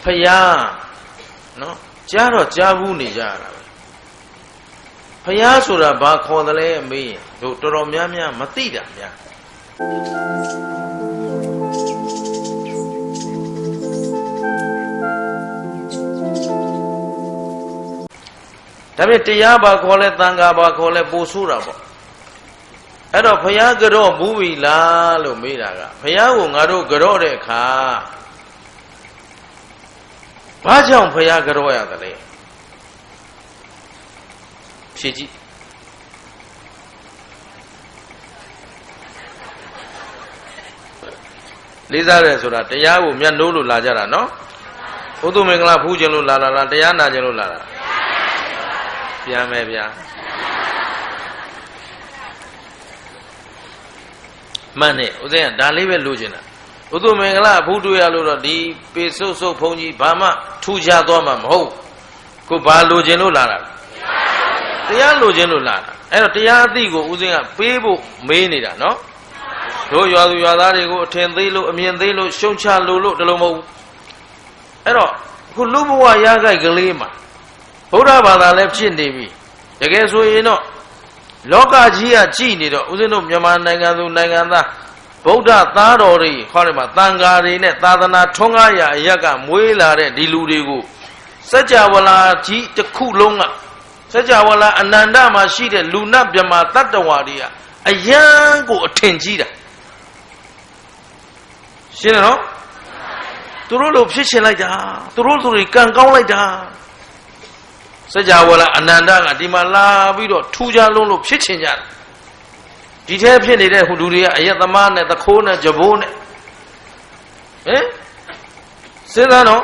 ဖယားနော်ကြားတော့ကြားဘူးနေကြရတာပဲဖယားဆိုတာဘာခေါ်တယ်လဲမေးရင်တို့တော်တော်များများမသိတာများဒါပေမဲ့တရားဘာခေါ်လဲသံဃာဘာခေါ်လဲပို့ဆိုးတာပေါ့အဲ့တော့ဖယားကြော့ဘူးပြီလားလို့မေးတာကဖယားကိုငါတို့ကြော့တဲ့အခါဘာကြောင့်ဖယားကြော့ရတယ်လဲဖြေကြည့်လေးစားတယ်ဆိုတာတရားကိုမျက်နှိုးလို့လာကြတာနော်ဘုသူမင်္ဂလာဖူးခြင်းလို့လာလားတရားနာခြင်းလို့လာလားပြန်မယ်ဗျာမှန်တယ်ဦးဇင်းကဒါလေးပဲလိုချင်တာဘုသူမင်္ဂလာဖူးတွေ့ရလို့တော့ဒီပေစုပ်စုပ်ဘုန်းကြီးဘာမှထူးခြားသွားမှာမဟုတ်ကိုဘာလိုချင်လို့လာတာတရားလိုချင်လို့လာတာအဲ့တော့တရားအသိကိုဦးဇင်းကပေးဖို့မေးနေတာနော်တို့ရွာသူရွာသားတွေကိုအထင်သေးလို့အမြင်သေးလို့ရှုံချလို့တလုံးမဟုတ်ဘူးအဲ့တော့ခုလူဘဝရကြိုက်ကလေးမှာဗုဒ္ဓဘာသာလည်းဖြစ်နေပြီတကယ်ဆိုရင်တော့လောကကြီးကကြည်နေတော့ဦးဇင်းတို့မြန်မာနိုင်ငံသူနိုင်ငံသားဗုဒ္ဓသားတော်တွေခေါ်တယ်မှာသံဃာတွေနဲ့သာသနာထွန်းကားရာအရက်ကမွေးလာတဲ့ဒီလူတွေကိုစัจ java လာကြီးတစ်ခုလုံးကစัจ java လာအနန္တမှာရှိတဲ့လူနတ်မြမတတ္တဝါတွေကအယံကိုအထင်ကြီးတာရှင်းတယ်နော်သူတို့လိုဖြစ်ရှင်လိုက်တာသူတို့ဆိုရင်ကံကောင်းလိုက်တာစัจ java လာအနန္တကဒီမှာလာပြီးတော့ထူးခြားလုံးလို့ဖြစ်ချင်ကြတယ်ဒီထဲဖြစ်နေတဲ့ဟိုလူတွေကအယက်သမားနဲ့သခိုးနဲ့ကြဘိုးနဲ့ဟင်စဉ်းစားတော့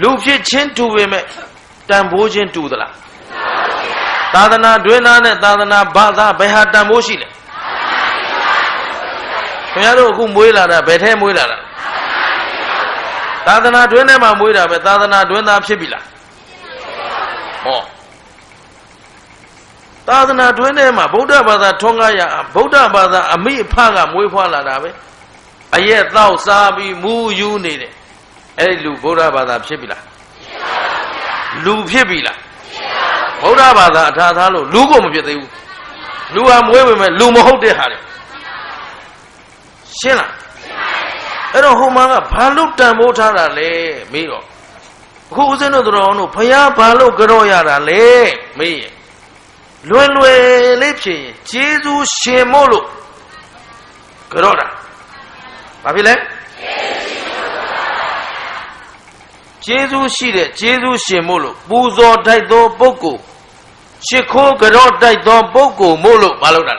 လူဖြစ်ချင်းတူပေမဲ့တန်ဖိုးချင်းတူသလားသာသနာတွင်သားနဲ့သာသနာဘာသာဘယ်ဟာတန်ဖိုးရှိလဲခင်ဗျားတို့အခုမွေးလာတာဘယ်ထဲမွေးလာတာသာသနာတွင်ထဲမှာမွေးတာပဲသာသနာတွင်သားဖြစ်ပြီလားဟောသာသနာတွင်ထဲမှာဗုဒ္ဓဘာသာထွန်းကားရဗုဒ္ဓဘာသာအမိအဖကမွေးဖွားလာတာပဲအရက်တော့စားပြီးမူယူနေတယ်အဲ့ဒီလူဗုဒ္ဓဘာသာဖြစ်ပြီလားလူဖြစ်ပြီလားဗုဒ္ဓဘာသာအထာသားလို့လူကိုမဖြစ်သေးဘူးလူဟာမွေးပေမဲ့လူမဟုတ်တဲ့ဟာတွေရှင်းလားအဲ့တော့ဟိုမှာကဘာလို့တန်ဖိုးထားတာလဲမေးတော့အခုဦးဇင်းတို့တော်တို့ဖယားဘာလို့ကြော့ရတာလဲမေးရင်လွယ်လေးဖြစ်ရင်ကျေးဇူးရှင်မို့လို့ကြော့တာဘာဖြစ်လဲကျေးဇူးရှိတဲ့ကျေးဇူးရှင်မို့လို့ပူဇော်ထိုက်သောပုဂ္ဂိုလ်ရှ िख ိုးကြော့တိုက်သောပုဂ္ဂိုလ်မို့လို့မလုပ်တာ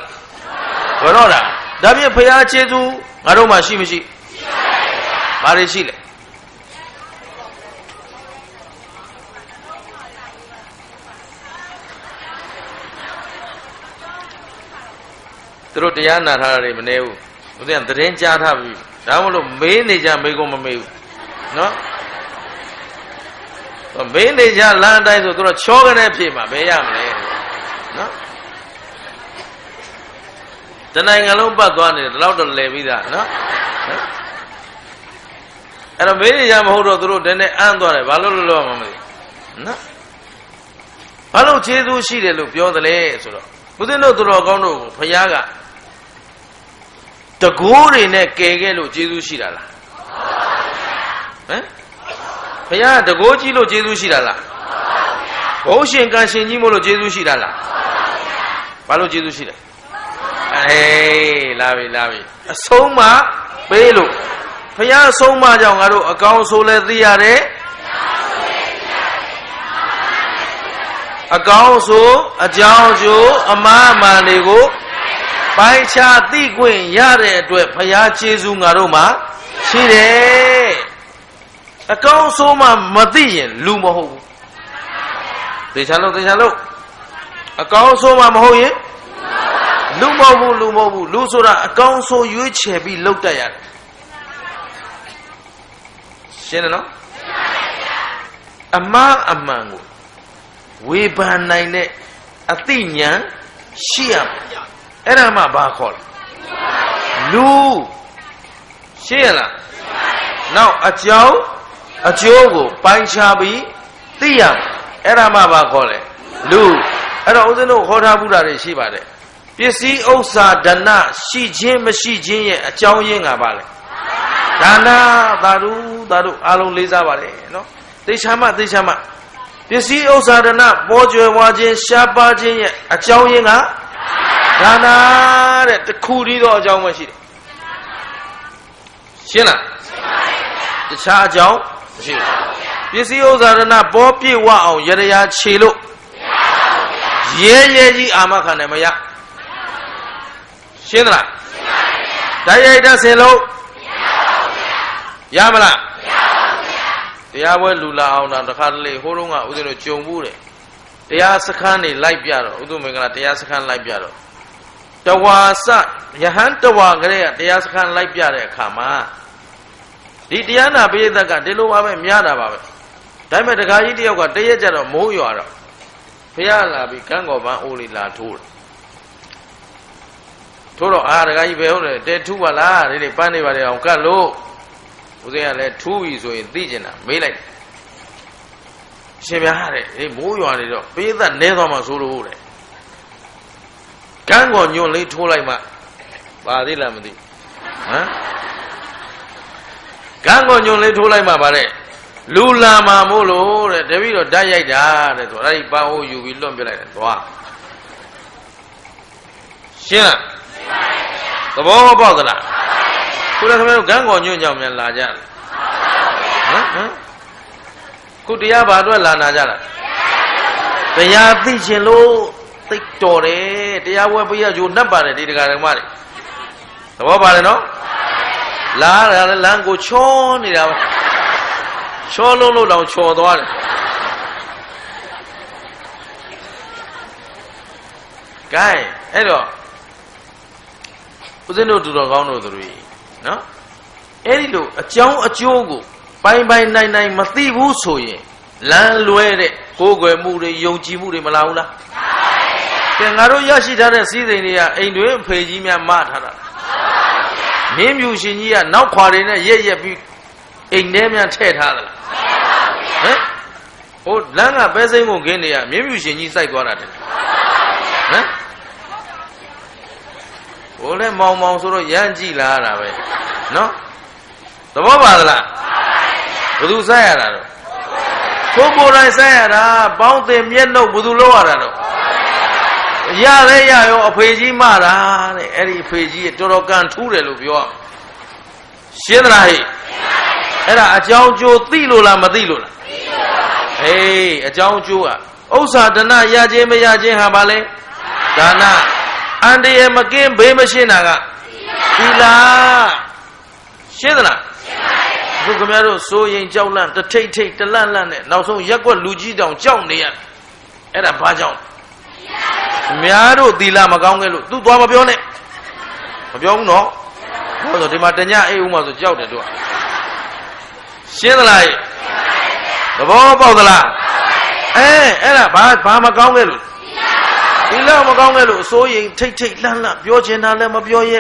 ကြော့တာဒါဖြင့်ဘုရားကျေးဇူးငါတို့မှရှိမရှိဘာတွေရှိလဲသူတို့တရားနာထားတာတွေမနေဘူးဦးဇင်းသတင်းကြားထားပြီဒါမှမဟုတ်မေးနေကြမေးကုန်မမေးဘူးနော်မေးနေကြလမ်းတိုင်းဆိုသူတို့ချောကနေဖြေမှာဘယ်ရမလဲနော်တနိုင်ငံလုံးပတ်သွားနေတယ်ဒီလောက်တော့လဲပြီးသားနော်အဲ့တော့မေးနေကြမဟုတ်တော့သူတို့တည်းနဲ့အမ်းသွားတယ်ဘာလို့လို့မှမသိနော်ဘာလို့ကျေးဇူးရှိတယ်လို့ပြောတယ်လဲဆိုတော့ဦးဇင်းတို့သူတော်ကောင်းတို့ဘုရားကတကိုးတွေနဲ့ကယ်ခဲ့လို့ကျေးဇူးရှိတာလားဟမ်ဘုရားတကိုးကြီးလို့ကျေးဇူးရှိတာလားဘုရှင်ကံရှင်ကြီးမို့လို့ကျေးဇူးရှိတာလားဘာလို့ကျေးဇူးရှိတယ်အေးလာပြီအဆုံးမပေးလို့ဘုရားအဆုံးမကြောင့်ငါတို့အကောင်းဆိုးလဲသိရတယ်အကောင်းဆိုအကြောင်းကျိုးအမှားအမှန်တွေကိုပိုင်းခြားသိခွင့်ရတဲ့အတွက်ဘုရားကျေးဇူးငါတို့မှာရှိတယ်အကောင်းဆိုမှမသိရင်လူမဟုတ်ဘူးသေချာလို့အကောင်းဆိုမှမဟုတ်ရင်လူမဟုတ်ဘူးလူဆိုတာအကောင်းဆိုရွေးချယ်ပြီးလုပ်တတ်ရတယ်ရှင်းတယ်နော်အမှားအမှန်ကိုဝေဖန်နိုင်တဲ့အသိဉာဏ်ရှိရမယ်အဲ့ဒါမှဘာခေါ်လဲလူရှင်းရလားနောက်အကြောင်း အကျိုးကိုပိုင်းခြားပြီးသိရမယ်အဲ့ဒါမှပါခေါ်လေလူအဲ့တော့ဦးဇင်းတို့ခေါ်ထားဘူးတာတွေရှိပါတယ်ပစ္စည်းဥစ္စာဒနာရှိခြင်းမရှိခြင်းရဲ့အကြောင်းရင်းကပါလေဒါနာသာဓုအားလုံးလေးစားပါတယ်နော်သိချာမှပစ္စည်းဥစ္စာဒနာပေါ်ကျွယ်ဝါခြင်းရှားပါခြင်းရဲ့အကြောင်းရင်းကဒါနာတဲ့တခုတည်းသောအကြောင်းပဲရှိတယ်ရှင်းလားတခြားအကြောင်းမရှိဘူးပစ္စည်းဥစ္စာဒနာပေါ်ပြည့်ဝအောင်ရရခြေလို့ရဲကြီးအာမခံတယ်မရရှင်းသလားတိုက်ရိုက်တဆင်လို့ရမလားတရားပွဲလူလာအောင်တော့တခါတလေဟိုးတုန်းကဦးဇင်းတို့ကြုံဘူးတယ်တရားစခန်းနေလိုက်ပြတော့ဥဒ္ဓမင်္ဂလာတရားစခန်းလိုက်ပြတော့တဝါစယဟန်တဝါကလေးကတရားစခန်းလိုက်ပြတဲ့အခါမှာဒီတရားနာပိဋကကဒီလိုပါပဲများတာပါပဲဒါပေမဲ့တခါကြီးတယောက်ကတရက်ကြတော့မိုးရွာတော့ဖះလာပြီးကန်းကော်ပန်းအိုးလေးလာထိုးတယ်ထိုးတော့တခါကြီးပဲဟုတ်တယ်တဲထူးပါလားဒီပန်းနေပါလေအောင်ကတ်လို့ဦးဇင်းကလည်းထူးပြီဆိုရင်သိကျင်တာမေးလိုက်ရှင်ဗျာတဲ့ဒီမိုးရွာနေတော့ပိဋကနဲသွားမှဆိုလို့တဲ့ကန်းကော်ညွန့်လေးထိုးလိုက်မှပါသေးလားမသိဟမ်ကန်းကော်ညွန့်လေးထိုးလိုက်မှပါတဲ့လူလာမှာမို့လို့တဲ့တပည့်တော့ဓာတ်ရိုက်တာတဲ့ဆိုအဲ့ဒီပန်းအိုးယူပြီးလွတ်ပြလိုက်တယ်သွားရှင်းလားသဘောပေါက်သလားခုလည်းခင်ဗျားတို့ကန်းကော်ညွန့်ကြောင့်မြန်လာကြတယ်ဟမ်ခုတရားဘာအတွက်လာနာကြလားတရားသိချင်လို့သိတော်တယ်တရားဝဲပြရကြိုနှက်ပါတယ်ဒီတရားဓမ္မတွေသဘောပါတယ်နော်လာရလမ်းကိုချောနေတာပဲချောလုံးလို့တော့ချော်သွားတယ်ကဲအဲ့တော့ဦးဇင်းတို့တူတော်ကောင်းတို့တွေနော်အဲ့ဒီလိုအကြောင်းအကျိုးကိုပိုင်းနိုင်မသိဘူးဆိုရင်လမ်းလွဲတဲ့ကိုယ်ွယ်မှုတွေယုံကြည်မှုတွေမလာဘူးလားကဲငါတို့ရရှိထားတဲ့စည်းစိမ်တွေကအိမ်တွင်ဖေကြီးများမထားတာမင်းမြူရှင်ကြီးကနောက်ခွာတွေနဲ့ရက်ပြီးအိမ်ထဲများထည့်ထားသလားဟမ်ဟိုလမ်းကပဲစိမ့်ကုန်ခင်းတွေကမင်းမြူရှင်ကြီးစိုက်သွားတာတဲ့ဟမ်ဟိုလဲမောင်ဆိုတော့ရမ်းကြည့်လာရတာပဲနော်သဘောပါသလားဘယ်သူစိုက်ရတာတော့ကိုယ်ကိုယ်တိုင်စိုက်ရတာပေါင်းတင်မျက်နှုတ်ဘယ်သူလောက်ရတာတော့ရလဲရရောအဖေကြီးမတာတဲ့အဲ့ဒီအဖေကြီးတော်တော်ကန်ထူးတယ်လို့ပြောရှင်းသလားဟဲ့အဲ့ဒါအကြောင်းကျိုးသိလို့လားမသိလို့လားဟေးအကြောင်းကျိုးကဥစ္စာဒနာရခြင်းမရခြင်းဟာဘာလဲဒါနာအန္တရာယ်မကင်းဘေးမရှင်းတာကသီလရှင်းသလားအခုခင်ဗျားတို့စိုးရင်ကြောက်လန့်တထိတ်တလန့်နဲ့နောက်ဆုံးရက်ွက်လူကြီးတောင်ကြောက်နေရအဲ့ဒါဘာကြောင့်များတို့သီလမကောင်းခဲ့လို့ तू သွားမပြောနဲ့မပြောဘူးနော်ဟောဆိုဒီမှာတညအိမ်ဦးမှာဆိုကြောက်တယ်တို့ရှင်းသလားသဘောပေါက်သလားအဲ့ဒါဘာမကောင်းခဲ့လို့သီလမကောင်းခဲ့လို့အစိုးရင်ထိတ်လန့်ပြောချင်တာလည်းမပြောရဲ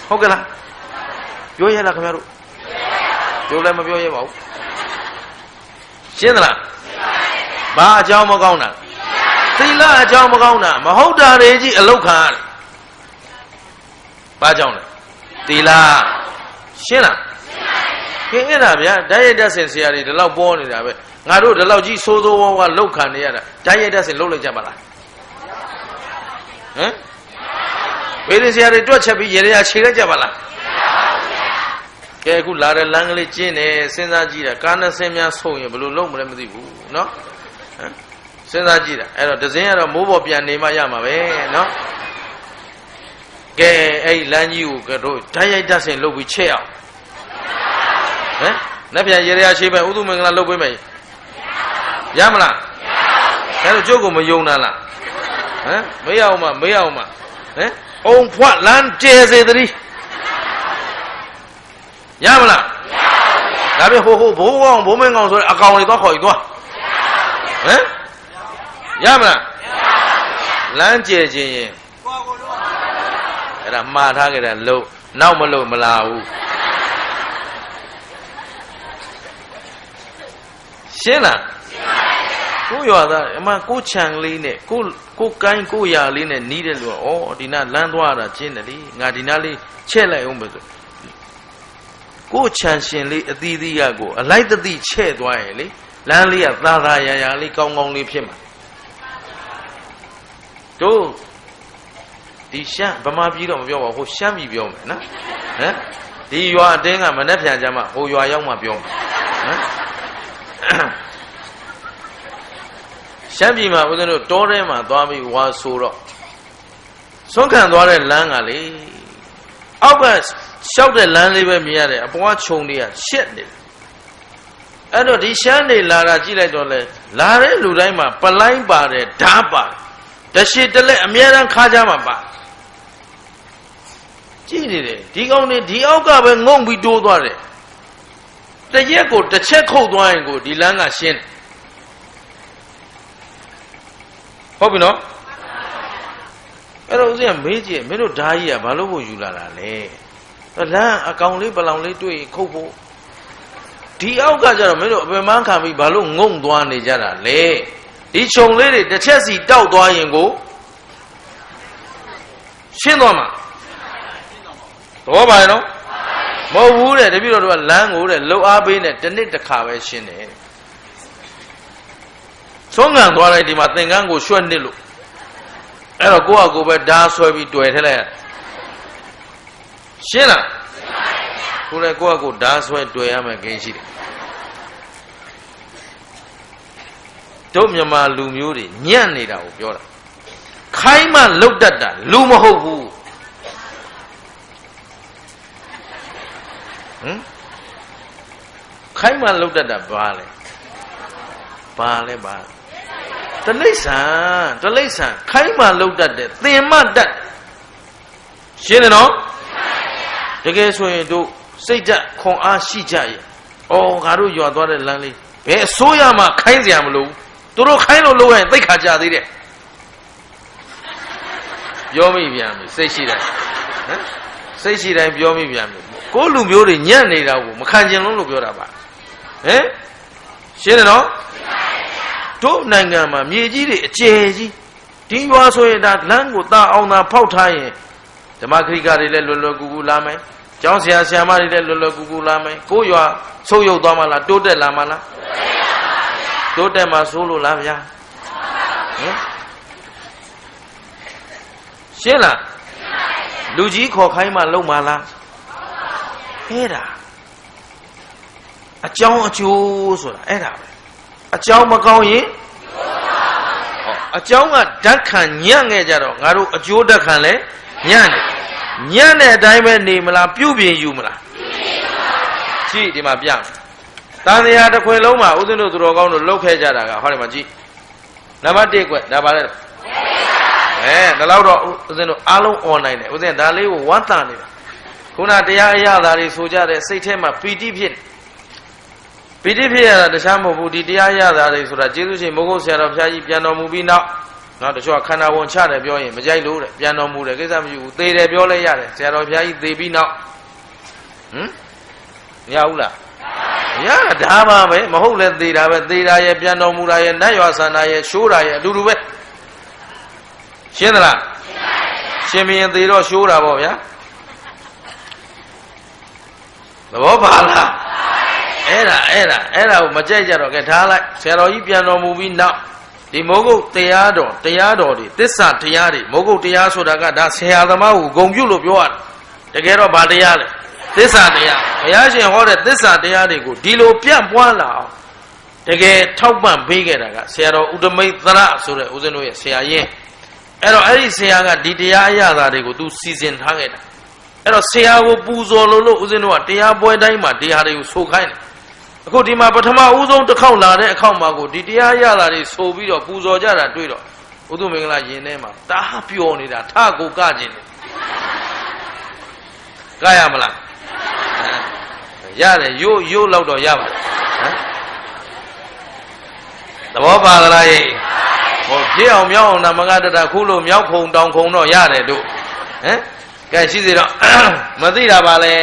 ဟုတ်ကဲ့လားပြောရဲလားခင်ဗျားတို့ပြောလည်းမပြောရဲပါဘူးရှင်းသလားဘာအကြောင်းမကောင်းတာသီလအကြောင်းမကောင်းတာမဟုတ်တာတွေကြီးအလုတ်ခံရတယ်ဘာကြောင့်လဲသီလရှင်းလားခင်းအဲ့ဒါဗျာဓာတ်ရိုက်တတ်စင်ဆရာတွေဒီလောက်ပေါ်နေတာပဲငါတို့ဒီလောက်ကြီးစိုးဝါးလုတ်ခံနေရတာဓာတ်ရိုက်တတ်စင်လုတ်လိုက်ကြပါလားဟမ်ဘေးရင်ဆရာတွေတွက်ချက်ပြီးရေရခြေလိုက်ကြပါလားကဲအခုလာတဲ့လမ်းကလေးကျင်းတယ်စဉ်းစားကြည့်တာကားနဲ့ဆင်းများဆုံရင်ဘယ်လိုလုပ်မလဲမသိဘူးနော်စဉ်းစားကြည့်တာအဲ့တော့ဒဇင်းကတော့မိုးပေါ်ပြန်နေမှရမှာပဲနော်ကဲအဲ့လမ်းကြီးကိုတို့ဓာတ်ရိုက်တတ်စင်လုပ်ပြီးချက်အောင်ဟမ်လက်ပြန်ရေရခြေပဲဥဒုမင်္ဂလာလုပ်ပေးမယ်ရမလားအဲ့တော့ကျုပ်ကမယုံတာလားဟမ်မေးအောင်မဟမ်အုံဖွက်လမ်းကျဲစေတည်းရမလားဒါပြဟိုဘိုးကောင်ဘိုးမင်းကောင်ဆိုတဲ့အကောင်တွေတော့ခေါ်ယူသွားဟမ်ရမလားလမ်းကျဲခြင်းရင်အဲ့ဒါမှားထားကြတယ်လို့နောက်မလို့မလာဘူး ရှင်းလားကိုရွာသားအမှကိုခြံလေးနဲ့ကိုကိုင်းကိုရာလေးနဲ့နီးတယ်လို့ဩဒီနာလမ်းသွားတာချင်းတယ်လေငါဒီနာလေးချက်လိုက်အောင်ပဲဆိုကိုခြံရှင်လေးအသီးသီးကကိုအလိုက်တသိချဲ့သွားရင်လေလမ်းလေးကသာသာရာလေးကောင်းကောင်းလေးဖြစ်မှာတို့ဒီရှမ်းဗမာပြည်တော့မပြောပါဘူးဟိုရှမ်းပြည်ပြောမယ်နော်ဟမ်ဒီရွာအတင်းကမနှက်ပြန်ကြမှာဟိုရွာရောက်မှပြောမှာဟမ်ရှမ်းပြည်မှာဦးဇင်းတို့တောထဲမှာသွားပြီးဝါဆိုတော့ဆွမ်းခံသွားတဲ့လမ်းကလေအောက်ကရှောက်တဲ့လမ်းလေးပဲမြင်ရတယ်အပွားခြုံတွေကရှက်နေတယ်အဲ့တော့ဒီရှမ်းတွေလာတာကြည့်လိုက်တော့လေလာတဲ့လူတိုင်းမှာပလိုင်းပါတယ်ဓာတ်ပါတယ်တရှိတလက်အမြဲတမ်းခါကြမှာပါကြည့်နေတယ်ဒီကောင်တွေဒီအောက်ကပဲငုံပြီးတိုးသွားတယ်တရက်ကိုတစ်ချက်ခုတ်သွားရင်ကိုဒီလမ်းကရှင်းဟုတ်ပြီနော်အဲ့တော့ဦးဇင်းကမေးကြည့်မင်းတို့ဓာကြီးကဘာလို့ဖို့ယူလာတာလဲလမ်းအကောင်လေးပလောင်လေးတွေ့ခုတ်ဖို့ဒီအောက်ကကျတော့မင်းတို့အပင်မခံပြီးဘာလို့ငုံသွားနေကြတာလဲဒီခြုံလေးတွေတစ်ချက်စီတောက်သွားရင်ကိုရှင်းသွားမှာတော့ပါရဲ့နော်မဟုတ်ဘူးတဲ့တပည့်တော်တို့ကလမ်းကိုတဲ့လှုပ်အားပေးနဲ့တစ်နှစ်တစ်ခါပဲရှင်းတယ်ဆုံးငံသွားလိုက်ဒီမှာသင်္ကန်းကိုရွှက်နစ်လို့အဲ့တော့ကိုယ့်အကိုပဲဓာဆွဲပြီးတွေ့ထဲလိုက်ရှင်းလားကိုယ်လည်းကိုယ့်အကိုဓာဆွဲတွေ့ရမယ်ကိန်းရှိတယ်တို့မြန်မာလူမျိုးတွေညံ့နေတာကိုပြောတာခိုင်းမှလုတ်တတ်တာလူမဟုတ်ဘူးခိုင်းမှလုတ်တတ်တာဘာလဲတလိษံခိုင်းမှလုတ်တတ်တယ်သင်မှတတ်ရှင်းတယ်နော်တကယ်ဆိုရင်တို့စိတ်ဓာတ်ခွန်အားရှိကြရဲ့ဩငါတို့ရွာသွားတဲ့လမ်းလေးဘယ်အစိုးရမှခိုင်းစရာမလိုဘူးသူတို့ခိုင်းလို့လုပ်ရင်သိခါကြသေးတယ်ပြောမိပြန်ပြီစိတ်ရှိတိုင်းဟမ်စိတ်ရှိတိုင်းပြောမိပြန်ပြီကိုလူမျိုးတွေညံ့နေတာကိုမခံကျင်လို့ပြောတာပါဟမ်ရှင်းတယ်နော်တို့နိုင်ငံမှာမြေကြီးတွေအကျယ်ကြီးဒီရွာဆိုရင်ဒါလမ်းကိုတာအောင်သာဖောက်ထားရင်ဓမ္မခရိကာတွေလည်းလွယ်လွယ်ကူကူလာမယ်ကျောင်းဆရာဆရာမတွေလည်းလွယ်လွယ်ကူကူလာမယ်ကိုရွာဆုပ်ယုပ်သွားမှလားတိုးတက်လာမှလားတိုးတက်မှဆိုးလို့လားဗျာဟင်ရှင်းလားလူကြီးခေါ်ခိုင်းမှလုံမှလားအဲ့ဒါအကြောင်းအကျိုးဆိုတာအဲ့ဒါပဲအကြောင်းမကောင်းရင်အကြောင်းကဓာတ်ခံညံ့ခဲ့ကြတော့ငါတို့အကျိုးဓာတ်ခံလဲညံ့တယ်ညံ့တဲ့အတိုင်းပဲနေမလားပြုတ်ပြင်ယူမလားကြည့်ဒီမှာပြမယ်တန်တရားတစ်ခွင်လုံးမှာဦးဇင်းတို့သူတော်ကောင်းတို့လှုပ်ခဲ့ကြတာကဟောဒီမှာကြည့်နံပါတ်1ကွဒါပါလဲဒါလောက်တော့ဦးဇင်းတို့အားလုံးအွန်လိုင်းတယ်ဦးဇင်းဒါလေးကိုဝမ်းသာနေတာခုနတရားအရသာတွေဆိုကြတဲ့စိတ်ထဲမှာပီတိဖြစ်ရတာတခြားမဟုတ်ဘူးဒီတရားရတာတွေဆိုတာကျေးဇူးရှင်မိုးကုတ်ဆရာတော်ဘုရားကြီးပြန်တော်မူပြီးနောက်တချို့ခန္ဓာဝန်ချတယ်ပြောရင်မကြိုက်လို့တဲ့ပြန်တော်မူတယ်ကိစ္စမရှိဘူးသေတယ်ပြောလဲရတယ်ဆရာတော်ဘုရားကြီးသေပြီးနောက်မရဘူးလားရတာဒါပါပဲမဟုတ်လဲသေတာပဲသေတာရဲ့ပြန်တော်မူတာရဲ့နတ်ရွာဆန္ဒရဲ့ရှိုးတာရဲ့အတူတူပဲရှင်းသလားရှင်ဘုရင်သေတော့ရှိုးတာပေါ့ဗျာသဘောပါလားအဲ့ဒါကိုမကြိုက်ကြတော့ကဲထားလိုက်ဆရာတော်ကြီးပြန်တော်မူပြီးနောက်ဒီမိုးကုတ်တရားတော်တွေသစ္စာတရားတွေမိုးကုတ်တရားဆိုတာကဒါဆရာသမားကိုဂုံပြုလို့ပြောရတယ်တကယ်တော့ဗာတရားလေသစ္စာတရားဘုရားရှင်ဟောတဲ့သစ္စာတရားတွေကိုဒီလိုပြန့်ပွားလာအောင်တကယ်ထောက်ပံ့ပေးခဲ့တာကဆရာတော်ဥဒမိတ်သရဆိုတဲ့ဦးဇင်းတို့ရဲ့ဆရာရင်အဲ့တော့အဲ့ဒီဆရာကဒီတရားအရသာတွေကိုသူစီစဉ်ထားခဲ့တာအဲ့တော့ဆရာကိုပူဇော်လို့ဦးဇင်းတို့ကတရားပွဲတိုင်းမှာတရားတွေကိုဆိုခိုင်းတယ်အခုဒီမှာပထမဦးဆုံးတစ်ခေါက်လာတဲ့အခေါက်မှာကိုဒီတရားရတာတွေဆိုပြီးတော့ပူဇော်ကြတာတွေ့တော့ဥဒုမင်္ဂလာယင်ထဲမှာတားပျော်နေတာထကိုကကျင်တယ်ကရမလားရတယ်ရို့လောက်တော့ရပါတယ်ဟမ်သဘောပါသလားယေဟောဖြစ်အောင်မြောက်အောင်နမကတတခုလို့မြောက်ခုံတောင်ခုံတော့ရတယ်တို့ဟမ်ကဲရှိစေတော့မသိတာပါလေ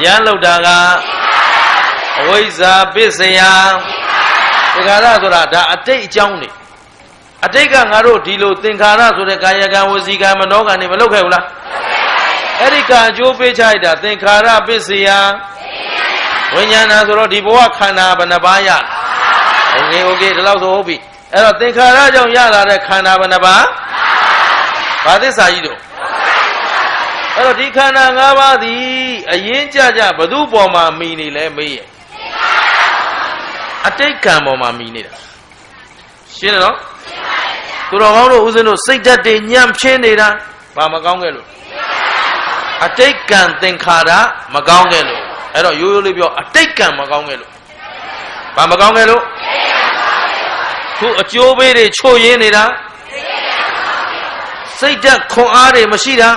ရမ်းလောက်တာက အဝိဇ္ဇာပစ္စယသင်္ခါရဆိုတာဒါအတိတ်အကြောင်းနေအတိတ်ကငါတို့ဒီလိုသင်္ခါရဆိုတဲ့ကာယကံဝစီကံမနောကံနေမလုပ်ခဲ့ဘူးလားအဲ့ဒီကံအကျိုးပေးချလိုက်တာသင်္ခါရပစ္စယဝိညာဏဆိုတော့ဒီဘဝခန္ဓာဘယ်နှပါးရโอเคဒီလောက်ဆိုဟုတ်ပြီအဲ့တော့သင်္ခါရကြောင့်ရလာတဲ့ခန္ဓာဘယ်နှပါးဘာသစ္စာကြီးတို့အဲ့တော့ဒီခန္ဓာ၅ပါးသည်အရင်ကြကြဘသူပေါ်မှာမီနေလဲမေးရဲ့အတိတ်ကံပေါ်မှာမီနေတာရှင်းတယ်နော်သူတော်ကောင်းတို့ဦးဇင်းတို့စိတ်ဓာတ်တွေညံ့ဖျင်းနေတာဘာမကောင်းခဲ့လို့အတိတ်ကံသင်္ခါရမကောင်းခဲ့လို့အဲ့တော့ရိုးရိုးလေးပြောအတိတ်ကံမကောင်းခဲ့လို့ဘာမကောင်းခဲ့လို့ခုအကျိုးပေးတွေချို့ရင်းနေတာစိတ်ဓာတ်ခွန်အားတွေမရှိတာ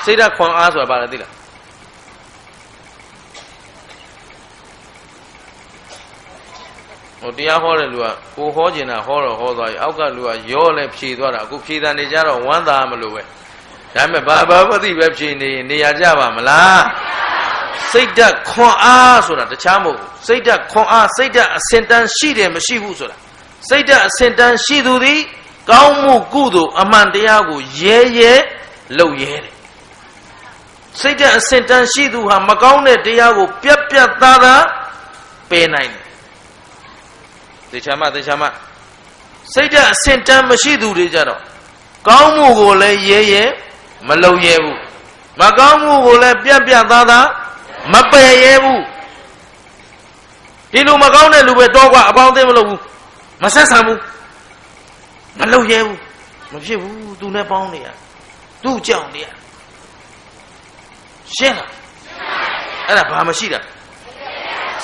စိတ်ဓာတ်ခွန်အားဆိုတာဘာလဲသိလားဟိုတရားဟောတဲ့လူကကိုဟောကျင်တာဟောတော့ဟောသွားပြီအောက်ကလူကရောလဲဖြေသွားတာအခုဖြေတာနေကြတော့ဝမ်းသာမလို့ပဲဒါပေမဲ့ဘာမသိပဲဖြေနေရကြပါမလားစိတ်ဓာတ်ခွန်အားဆိုတာတခြားမဟုတ်ဘူးစိတ်ဓာတ်ခွန်အားစိတ်ဓာတ်အစင်တန်းရှိတယ်မရှိဘူးဆိုတာစိတ်ဓာတ်အစင်တန်းရှိသူသည်ကောင်းမှုကုသိုလ်အမှန်တရားကိုရဲလုပ်ရဲတယ်စိတ်ဓာတ်အစင်တန်းရှိသူဟာမကောင်းတဲ့တရားကိုပြတ်သားပယ်နိုင်တယ်သေချာမစိတ်ဓာတ်အစင်တန်းမရှိသူတွေကြတော့ကောင်းမှုကိုလည်းရဲမလုပ်ရဲဘူးမကောင်းမှုကိုလည်းပြတ်သားမပယ်ရဲဘူးဒီလိုမကောင်းတဲ့လူပဲတော့ကွာအပေါင်းအသင်းမလုပ်ဘူးမဆက်ဆံဘူးမလုပ်ရဲဘူးမဖြစ်ဘူးသူနဲ့ပေါင်းနေရသူ့ကြောင့်နေရရှင်းလားအဲ့ဒါဘာမရှိတာ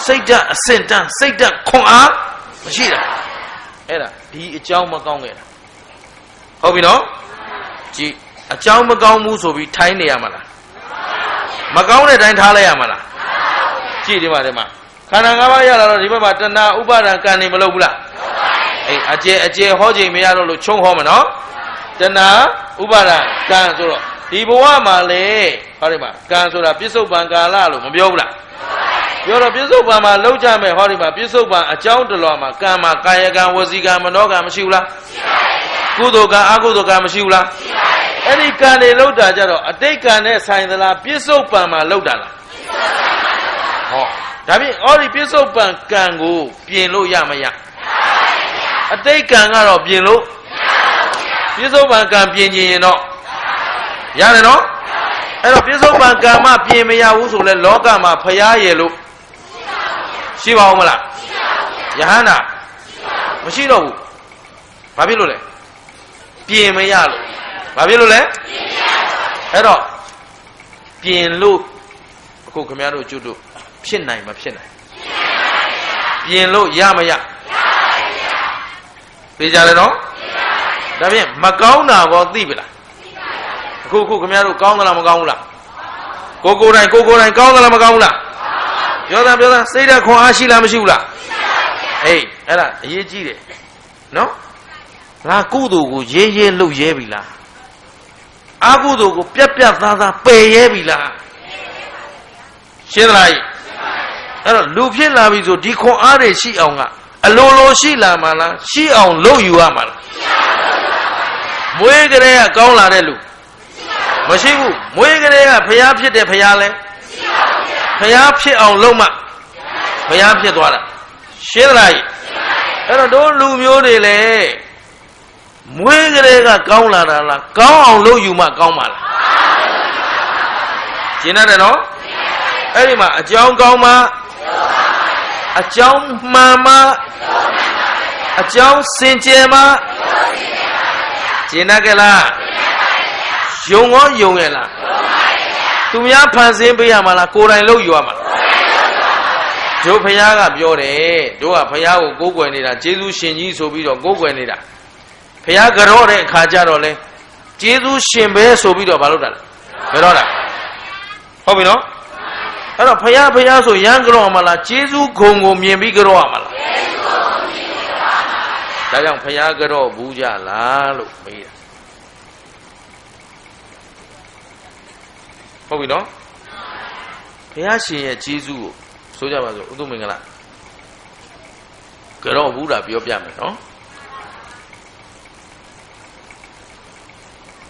စိတ်ဓာတ်အစင်တန်းစိတ်ဓာတ်ခွန်အားမရှိတာအဲ့ဒါဒီအကြောင်းမကောင်းခဲ့တာဟုတ်ပြီနော်ကြည်အကြောင်းမကောင်းဘူးဆိုပြီးထိုင်းနေရမှာလားမကောင်းတဲ့တိုင်းထားလိုက်ရမှာလားကြည်ဒီမှာခန္ဓာ၅ပါးရလာတော့ဒီဘက်မှာတဏှာဥပါဒံကံနေမလုပ်ဘူးလားအေးအကျယ်ဟောချိန်မရတော့လို့ချုံဟောမှာနော်တဏှာဥပါဒံကံဆိုတော့ဒီဘဝမှာလေဟောဒီမှာကံဆိုတာပြစ္ဆုတ်ပံကာလလို့မပြောဘူးလားပြောတော့ပြစ္ဆုတ်ပံမှာလောက်ကြမယ်ဟောဒီမှာပြစ္ဆုတ်ပံအကြောင်းတလွားမှာကံမှာကာယကံဝစီကံမနောကံမရှိဘူးလားကုသိုလ်ကံအကုသိုလ်ကံမရှိဘူးလားအဲ့ဒီကံတွေလောက်တာကြတော့အတိတ်ကံနဲ့ဆိုင်သလားပြစ္ဆုတ်ပံမှာလောက်တာလားဟောဒါဖြင့်ဩဒီပြစ္ဆုတ်ပံကံကိုပြင်လို့ရမရအတိတ်ကံကတော့ပြင်လို့ပြစ္ဆုတ်ပံကံပြင်ခြင်းရင်တော့ရတယ်နော်အဲ့တော့ပြစ္ဆုတ်ပံကံမပြင်မရဘူးဆိုလဲလောကမှာဖျားရည်လို့ရှိပါဦးမလားယဟန္တာမရှိတော့ဘူးဘာဖြစ်လို့လဲပြင်မရလို့ဘာဖြစ်လို့လဲအဲ့တော့ပြင်လို့အခုခင်ဗျားတို့ကျွတ်တို့ဖြစ်နိုင်မဖြစ်နိုင်ပြင်လို့ရမရသိကြတယ်နော်ဒါဖြင့်မကောင်းတာဘောသိပြီလားအခုခင်ဗျားတို့ကောင်းသလားမကောင်းဘူးလားကိုယ်တိုင်ကောင်းသလားမကောင်းဘူးလားပြောတာစိတ်ဓာတ်ခွန်အားရှိလားမရှိဘူးလားအေးအဲ့ဒါအရေးကြီးတယ်နော်ငါကုသိုလ်ကိုရဲလုပ်ရဲပြီလားအကုသိုလ်ကိုပြတ်သားပယ်ရဲပြီလားရှင်းသလားအဲ့တော့လူဖြစ်လာပြီဆိုဒီခွန်အားတွေရှိအောင်ကအလိုရှိလာမှလားရှိအောင်လုပ်ယူရမှာလားမွေးကလေးကကောင်းလာတဲ့လူမရှိဘူးမွေးကလေးကဖျားဖြစ်တဲ့ဖျားလဲဖျားဖြစ်အောင်လုပ်မှဖျားဖြစ်သွားတာရှင်းသလားအဲ့တော့တို့လူမျိုးတွေလေမွေးကလေးကကောင်းလာတာလားကောင်းအောင်လုပ်ယူမှကောင်းပါလားရှင်းရတယ်နော်အဲ့ဒီမှာအကြောင်းကောင်းမှအကြောင်းမှန်မှအကြောင်းစင်ကြယ်မှရှင်းတယ်ကလားယုံရဲ့လားသူများဖန်ဆင်းပေးရမှာလားကိုယ်တိုင်လုပ်ယူရမှာလားတို့ဖခင်ကပြောတယ်တို့ကဖခင်ကိုကိုးကွယ်နေတာကျေးဇူးရှင်ကြီးဆိုပြီးတော့ကိုးကွယ်နေတာဖခင်ကြော့တဲ့အခါကျတော့လဲကျေးဇူးရှင်ပဲဆိုပြီးတော့မလုပ်တာလားကြော့တာဟုတ်ပြီနော်အဲ့တော့ဖခင်ဆိုရမ်းကြော့မှာလားကျေးဇူးဂုံကိုမြင်ပြီးကြော့ရမှာလားဒါကြောင့်ဖခင်ကြော့ဘူးကြလားလို့မေးတာဟုတ်ပြီနော် ဘုရားရှင်ရဲ့ကျေးဇူးကိုဆိုကြပါစို့ဥဒ္ဓမင်္ဂလာကြောဘူးတာပြောပြမယ်နော်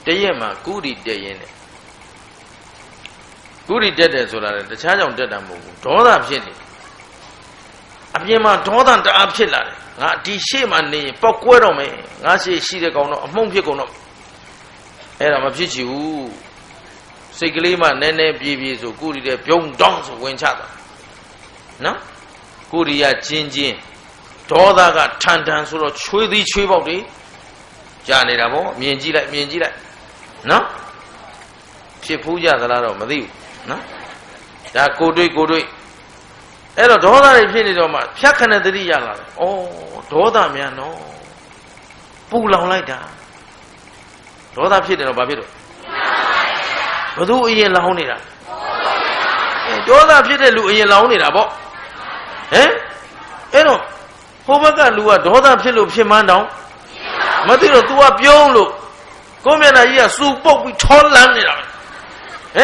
တရက်မှာကုရီတက်ရင်တဲ့ကုရီတက်တယ်ဆိုတာလည်းတခြားကြောင့်တက်တာမဟုတ်ဘူးဒေါသဖြစ်နေအပြင်မှာဒေါသတအားဖြစ်လာတယ်ငါဒီရှေ့မှာနေရင်ပောက်ကွဲတော့မယ်ငါရှေ့ရှိတဲ့ကောင်တော့အမှုန့်ဖြစ်ကုန်တော့အဲ့ဒါမဖြစ်ချင်ဘူးစိတ်ကလေးမှနည်းနည်းပြေးပြေးဆိုကုရီတဲ့ပြုံးတောင်းဆိုဝင်ချတာနော်ကုရီရချင်းချင်းဒေါသကထန်ထန်ဆိုတော့ချွေးသည်ချွေးပေါက်တွေကြာနေတာပေါ့မြင်ကြည့်လိုက်နော်ဖြစ်ဖူးကြသလားတော့မသိဘူးနော်ဒါကိုတွေ့အဲ့တော့ဒေါသတွေဖြစ်နေတော့မှဖြတ်ခနဲ့တတိရလာတယ်ဩဒေါသများနော်ပူလောင်လိုက်တာဒေါသဖြစ်တယ်တော့ဘာဖြစ်တော့ဘသူအရင်လောင်နေတာဒေါသဖြစ်တဲ့လူအရင်လောင်နေတာပေါ့ဟမ်အဲ့တော့ဟိုဘက်ကလူကဒေါသဖြစ်လို့ဖြစ်မှန်းတောင်မသိတော့ तू ကပြုံးလို့ကိုမျက်နှာကြီးကစူပုတ်ပြီးထောလန်းနေတာဟ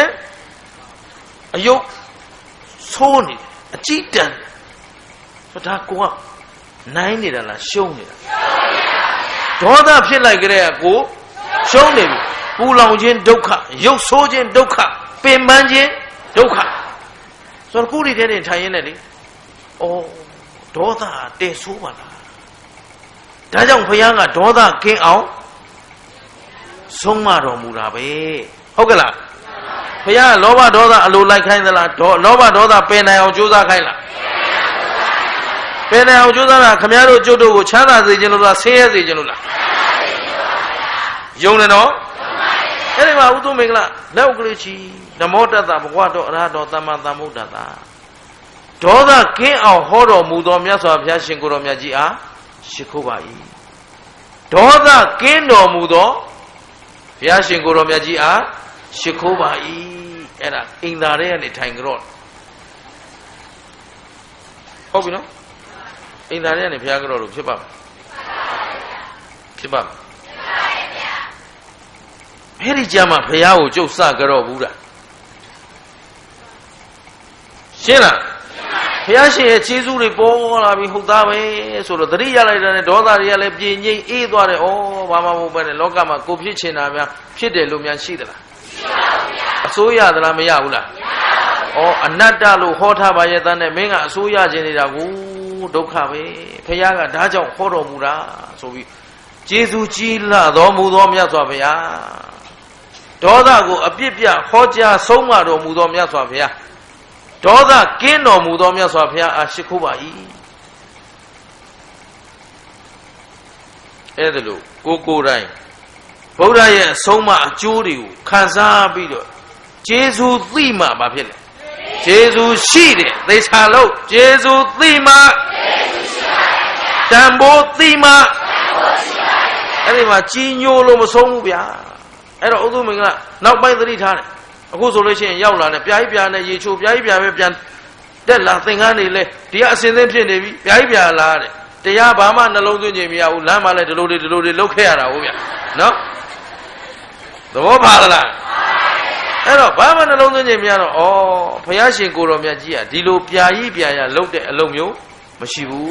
မ်အယုတ်ဆိုးနေအကြည့်တန်ဆိုဒါကိုကနိုင်နေတာလားရှုံးနေတာဒေါသဖြစ်လိုက်ကြတဲ့ကိုရှုံးနေပြီပူလောင်ခြင်းဒုက္ခရုပ်ဆိုးခြင်းဒုက္ခပင်ပန်းခြင်းဒုက္ခဆိုတော့ကုရီတဲ့ထိုင်ရင်းနဲ့လေဩဒေါသတဲဆိုးပါလားဒါကြောင့်ဘုရားကဒေါသကင်းအောင်ဆုံးမတော်မူတာပဲဟုတ်ကလားဘုရားကလောဘဒေါသအလိုလိုက်ခိုင်းသလားလောဘဒေါသပယ်နိုင်အောင်ကြိုးစားခိုင်းလားပယ်နိုင်အောင်ကြိုးစားတာခမည်းတော်ကျုပ်တို့ကိုချမ်းသာစေခြင်းလို့လားဆင်းရဲစေခြင်းလို့လားယုံတယ်နော်အဲ့ဒီမှာဥတုမင်္ဂလာလက်ဥကလေးချီနမောတတ္တဘဂဝတောအရဟတောသမ္မာသမ္ဗုဒ္ဓတ္တဒေါသကင်းအောင်ဟောတော်မူသောမြတ်စွာဘုရားရှင်ကိုယ်တော်မြတ်ကြီးအားရှိခိုးပါ၏ဒေါသကင်းတော်မူသောဘုရားရှင်ကိုယ်တော်မြတ်ကြီးအားရှိခိုးပါ၏အဲ့ဒါအိမ်သာထဲကနေထိုင်ကြတော့ဟုတ်ပြီနော်အိမ်သာထဲကနေဘုရားကြတော့လို့ဖြစ်ပါ့မလားဖြစ်ပါ့မလားအဲ့ဒီကြမှာဘုရားကိုကျုပ်စကြတော့ဘူးလားရှင်းလားဘုရားရှင်ရဲ့ခြေစူးတွေပေါ်လာပြီဟုတ်သားပဲဆိုတော့သတိရလိုက်တဲ့ဒေါသတွေကလည်းပြင်းငိမ့်အေးသွားတယ်ဩဘာမှမဟုတ်ပဲနဲ့လောကမှာကိုဖြစ်ချင်တာများဖြစ်တယ်လို့များရှိသလားမရှိပါဘူးဗျာအစိုးရသလားမရဘူးလားမရပါဘူးဩအနတ္တလို့ဟောထားပါရဲ့တန်းနဲ့မင်းကအစိုးရခြင်းနေတာကိုဒုက္ခပဲဘုရားကဒါကြောင့်ဟောတော်မူတာဆိုပြီးခြေစူးကြီးလာတော်မူသောမြတ်စွာဘုရားဒေါသကိုအပြစ်ပြဟောကြားဆုံးမတော်မူသောမြတ်စွာဘုရားဒေါသကင်းတော်မူသောမြတ်စွာဘုရားအားရှိခိုးပါ၏အဲ့ဒါလို့ကိုယ်တိုင်ဗုဒ္ဓရဲ့အဆုံးအမအကျိုးတွေကိုခံစားပြီးတော့ကျေးဇူးသိမှမဖြစ်လေကျေးဇူးရှိတယ်သေချာလို့ကျေးဇူးသိမှတန်ဖိုးသိမှအဲ့ဒီမှာကြီးညိုလို့မဆုံးဘူးဗျာအဲ့တော့ဥဒ္ဓမင်္ဂလာနောက်ပိုင်းသတိထားတယ်အခုဆိုလို့ရှိရင်ရောက်လာတယ်ပြားကြီးပြားနဲ့ရေချိုးပြားကြီးပြားပဲပြန်တက်လာသင်္ကန်းနေလဲဒီကအစင်သင်းဖြစ်နေပြီပြားကြီးပြားလာတဲ့တရားဘာမှနှလုံးသွင်းခြင်းမရဘူးလမ်းမှာလဲဒီလိုတွေလုတ်ခဲ့ရတာဟုတ်ဗျာနော်သဘောပါလားအဲ့တော့ဘာမှနှလုံးသွင်းခြင်းမရတော့ဩဘုရားရှင်ကိုယ်တော်မြတ်ကြီးကဒီလိုပြားကြီးပြားရလုတ်တဲ့အလုပ်မျိုးမရှိဘူး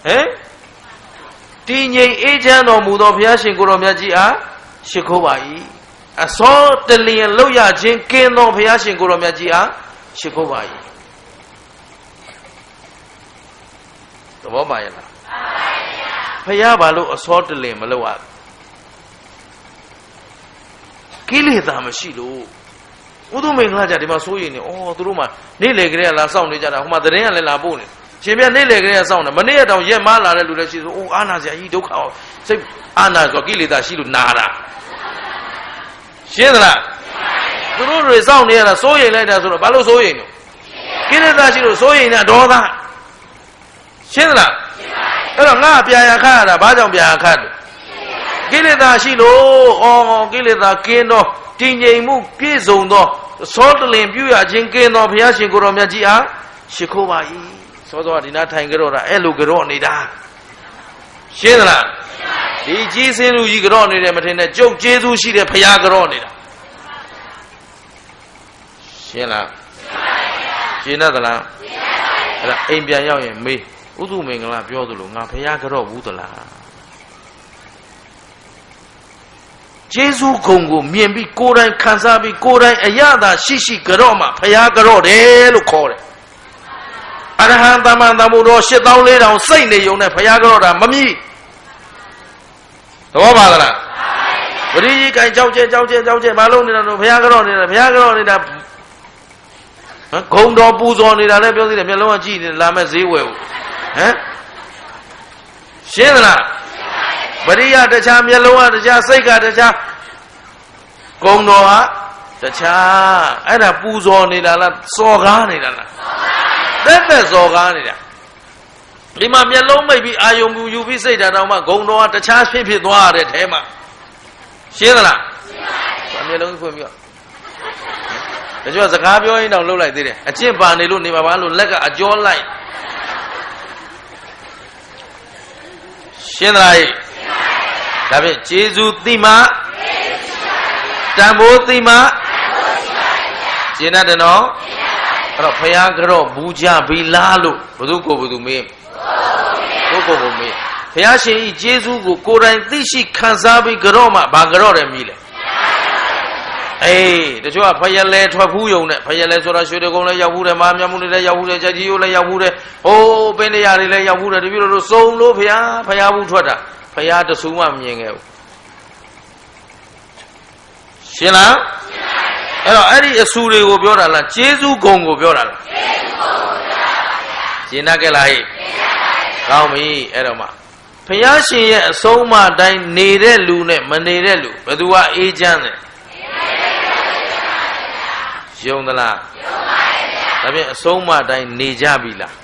ဟမ်တည်ငြိမ်အေးချမ်းတော်မူသောဘုရားရှင်ကိုယ်တော်မြတ်ကြီးအားရှိခိုးပါ၏အစောတလျင်လောက်ရခြင်းကင်းသောဘုရားရှင်ကိုယ်တော်မြတ်ကြီးအားရှိခိုးပါ၏သဘောပါရဲ့လားဘုရားဘာလို့အစောတလျင်မလောက်ရကိလေသာမရှိလို့ဥဒ္ဓမင်္ဂလာကြဒီမှာစိုးရိမ်နေဩသူတို့မှနေ့လေကလေးကလာစောင့်နေကြတာဟိုမှာသတင်းကလည်းလာပို့နေရှင်ပြနေ့လေကလေးကစောင့်တယ်မနေ့ကတောင်ရက်မားလာတဲ့လူလည်းရှိဆိုအိုးအာနာစရာကြီးဒုက္ခစိတ်အာနာဆိုကိလေသာရှိလို့နာတာရှင်းသလားသူတို့တွေစောင့်နေရတာစိုးရိမ်လိုက်တာဆိုတော့ဘာလို့စိုးရိမ်လို့ကိလေသာရှိလို့စိုးရိမ်တာဒေါသရှင်းသလားအဲ့တော့ငါပြာရခတ်ရတာဘာကြောင့်ပြာရခတ်လဲကိလေသာရှိလို့ဩကိလေသာကင်းသောတည်ငြိမ်မှုပြည့်စုံသောသောတလင်ပြုရခြင်းကင်းသောဘုရားရှင်ကိုယ်တော်မြတ်ကြီးအားရှိခိုးပါ၏စောစောဒီနာထိုင်ကြတော့တာအဲ့လိုကြော့နေတာရှင်းသလားဒီကြီးစင်းလူကြီးကြော့နေတယ်မထင်နဲ့ကျုပ်ကျေးဇူးရှိတဲ့ဘုရားကြော့နေတာ ရှင်းလားရှင်းတလားအဲ့ဒါအိမ်ပြန်ရောက်ရင်မေးဥဒုမင်္ဂလာပြောသလိုငါဖရာကြော့ဘူးသလားကျေးဇူးဂုံကိုမြင်ပြီးကိုယ်တိုင်ခံစားပြီးကိုယ်တိုင်အရသာရှိကြော့မှဖရာကြော့တယ်လို့ခေါ်တယ်အရဟံသမ္မာသမ္ဗုဒ္ဓ8400စိတ်နေုံနဲ့ဖရာကြော့တာမမြည်သဘောပါလားပရိကြီးကင်ကြောက်ကျဲမလုံးနေတာတော့ဘုရားကြော့နေတာဂုံတော်ပူဇော်နေတာလည်းပြောသေးတယ်မျက်လုံးကကြည့်နေလာမဲ့ဈေးဝယ်ဘူးဟမ်ရှင်းသလားပရိယတခြားမျက်လုံးကတခြားစိတ်ကတခြားဂုံတော်ကတခြားအဲ့ဒါပူဇော်နေတာလားစော်ကားနေတာလားသက်စော်ကားနေတာဒီမှာမျက်လုံးမိတ်ပြီးအာယုံပူယူပြီးစိတ်ဓာတ်တောင်မှဂုံတော်ကတခြားဖြစ်သွားတဲ့ထဲမှာရှင်းသလားရှင်းပါမျက်လုံးဖွင့်ပြီးတော့ဒါကြောင့်စကားပြောရင်တော့လှုပ်လိုက်သေးတယ်အကျင့်ပါနေလို့နေပါလို့လက်ကအကျော်လိုက်ရှင်းသလားဒါဖြင့်ကျေးဇူးသိမှတန်ဖိုးသိမှရှင်းတယ်နော်အဲ့တော့ဖယားကြော့ဘူးကြပြီလားလို့ဘသူကိုမေးကိုမေးဘုရားရှင်ဤကျေးဇူးကိုကိုယ်တိုင်သိရှိခံစားပြီးကြော့မှဘာကြော့တယ်မြည်လဲအေးတချို့ကဖယလဲထွက်ဖူးယုံနဲ့ဖယလဲဆိုတာရွှေတကုံလည်းရောက်ဖူးတယ်မာမြတ်မှုတွေလည်းရောက်ဖူးတယ်ကြကြီးရိုးလည်းရောက်ဖူးတယ်ဟိုးပင်နေရာတွေလည်းရောက်ဖူးတယ်တပြည့်လို့စုံလို့ဖယားဘူးထွက်တာဖယားတဆူမှမမြင်ခဲ့ဘူးရှင်းလားအဲ့တော့အဲ့ဒီအဆူတွေကိုပြောတာလားကျေးဇူးဂုံကိုပြောတာလားရှင်းတတ်ကြလားဟဲ့ကောင်းပြီအဲ့တော့မှဘုရားရှင်ရဲ့အဆုံးအမတိုင်းနေတဲ့လူနဲ့မနေတဲ့လူဘယ်သူကအေးချမ်းတယ်ယုံသလားယုံပါရဲ့ဗျာဒါဖြင့်အဆုံးအမတိုင်းနေကြပြီလား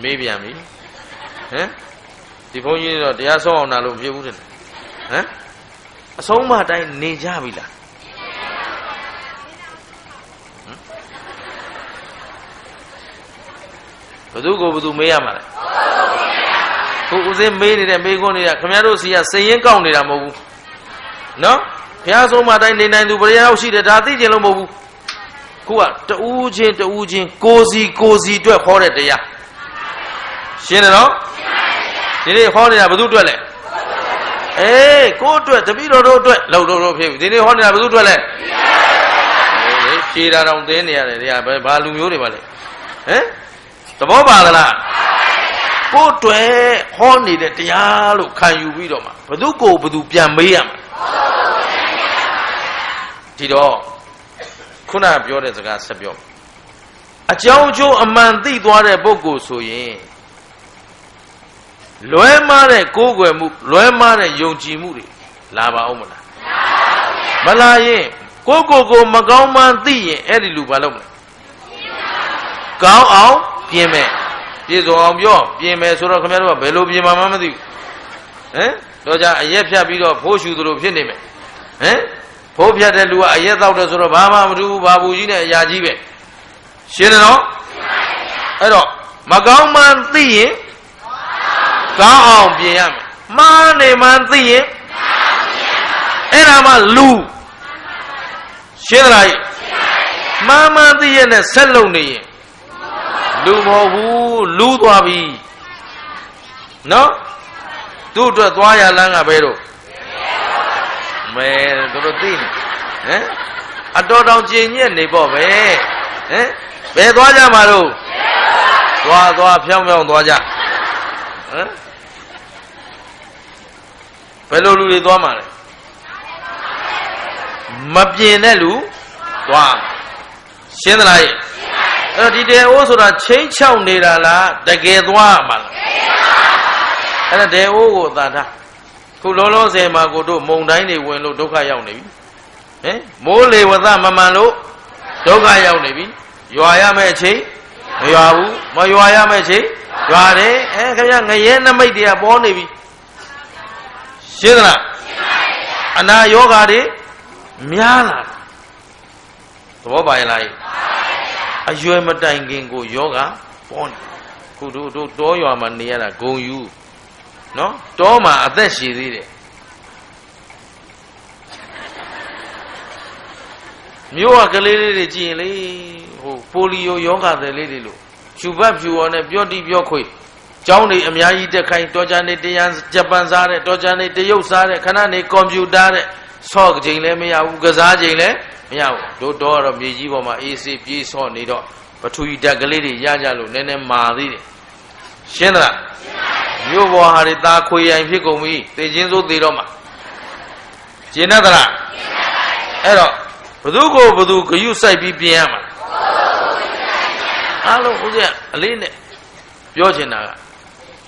မေးပြန်ပြီဟမ်ဒီဘုန်းကြီးတော့တရားဆုံးအောင်တာလို့ဖြစ်ဘူးတဲ့ဟမ်အဆုံးအမတိုင်းနေကြပြီလားဘယ်သူမေးရမှာလဲခုဦးစင်းမေးနေတဲ့မေးခွန်းတွေကခင်ဗျားတို့စီကစည်ရင်းကောက်နေတာမဟုတ်ဘူးနော်ဘုရားဆုံးမတိုင်းနေနိုင်သူဘယ်ရောက်ရှိတယ်ဒါသိကြလို့မဟုတ်ဘူးခုကတူးချင်းကိုစီအတွက်ဟောတဲ့တရားရှင်းတယ်နော်ဒီနေ့ဟောနေတာဘယ်သူအတွက်လဲအေးကိုအတွက်တပည့်တော်တို့အတွက်လှုပ်လို့ဖြစ်ပြီဒီနေ့ဟောနေတာဘယ်သူအတွက်လဲဖြေတာတောင်သင်းနေရတယ်တရားဘာလူမျိုးတွေပါလဲဟမ်သဘောပါသလားကိုယ်တွေဟောနေတဲ့တရားလို့ခံယူပြီးတော့မှဘသူပြန်မေးရမှာဒီတော့ခုနပြောတဲ့စကားဆက်ပြောအကြောင်းကျိုးအမှန်သိသွားတဲ့ပုဂ္ဂိုလ်ဆိုရင်လွဲမှားတဲ့ကိုးကွယ်မှုလွဲမှားတဲ့ယုံကြည်မှုတွေလာပါအောင်မလားမလာရင်ကိုမကောင်းမှန်းသိရင်အဲ့ဒီလူဘာလုပ်မလဲကောင်းအောင်ပြင်မယ်ပြည့်စုံအောင်ပြောပြင်မယ်ဆိုတော့ခင်ဗျားတို့ကဘယ်လိုပြင်မှာမှမသိဘူးဟမ်တော့ကြအရက်ဖြတ်ပြီးတော့ဖိုးရှူသလိုဖြစ်နေမယ်ဟမ်ဖိုးဖြတ်တဲ့လူကအရက်တောက်တယ်ဆိုတော့ဘာမှမထူးဘူးဘာဘူးကြီးနဲ့အရာကြီးပဲရှင်းတယ်နော်အဲ့တော့မကောင်းမှန်းသိရင်ကောင်းအောင်ပြင်ရမယ်မှားနေမှန်းသိရင်အဲ့ဒါမှလူရှင်းသလားမှားမှန်းသိရင်နဲ့ဆက်လုံနေရင်လူမဟုတ်ဘူးလူသွားပြီနော်သူ့အတွက်သွားရလမ်းကဘယ်တော့မဲတို့သိနေဟမ်အတော်တောင်ကျင်ညက်နေပေါ့ပဲဟမ်ဘယ်သွားကြမှာတော့သွားဖြောင်းသွားကြဟမ်ဘယ်လိုလူတွေသွားမှာလဲမပြင်းတဲ့လူသွားရှင်းသလားအဲ့တော့ဒီတေအိုးဆိုတာချင်းချောက်နေတာလားတကယ်သွားမှာလားအဲ့ဒါတေအိုးကိုသာထားခုလုံးလုံးစင်မှာကိုတို့မုံတိုင်းတွေဝင်လို့ဒုက္ခရောက်နေပြီဟင်မိုးလေဝသမမှန်လို့ဒုက္ခရောက်နေပြီရွာရမယ့်အချိန်မရွာဘူးမရွာရမယ့်အချိန်ရွာတယ်ခင်ဗျငရဲနမိတ်တွေကပေါ်နေပြီရှင်းသလားအနာယောဂါတွေများလာသဘောပါရဲ့လားအရွယ်မတိုင်ခင်ကိုယောဂပေါ်နေခုတို့တောရွာမှာနေရတာဂုံယူနော်တောမှာအသက်ရှည်သေးတယ် မျိုးကကလေးလေးတွေကြည့်ရင်လေဟိုပိုလီယိုယောဂတဲ့လေးတွေလို့ဖြူပတ်ဖြူော်နဲ့ပြောတိပြောခွေကျောင်းတွေအများကြီးတက်ခိုင်းတော်ကြနေတရားဂျပန်စားတဲ့တော်ကြနေတရုတ်စားတဲ့ခဏနေကွန်ပျူတာတဲ့ဆော့ချိန်လည်းမရဘူးကစားချိန်လည်းမရဘူးတို့တော့မြေကြီးပေါ်မှာအေးစေးပြေးဆော့နေတော့ပထဝီဓာတ်ကလေးတွေရကြလို့နည်းနည်းမာသေးတယ်ရှင်းသလားမြို့ပေါ်ဟာတွေသားခွေရိုင်ဖြစ်ကုန်ပြီသေချင်းစိုးသေးတော့မှရှင်းသလားအဲ့တော့ဘသူကိုဘသူဂယုစိုက်ပြီးပြင်ရမှာအားလုံးဦးဇင်းအလေးနဲ့ပြောချင်တာက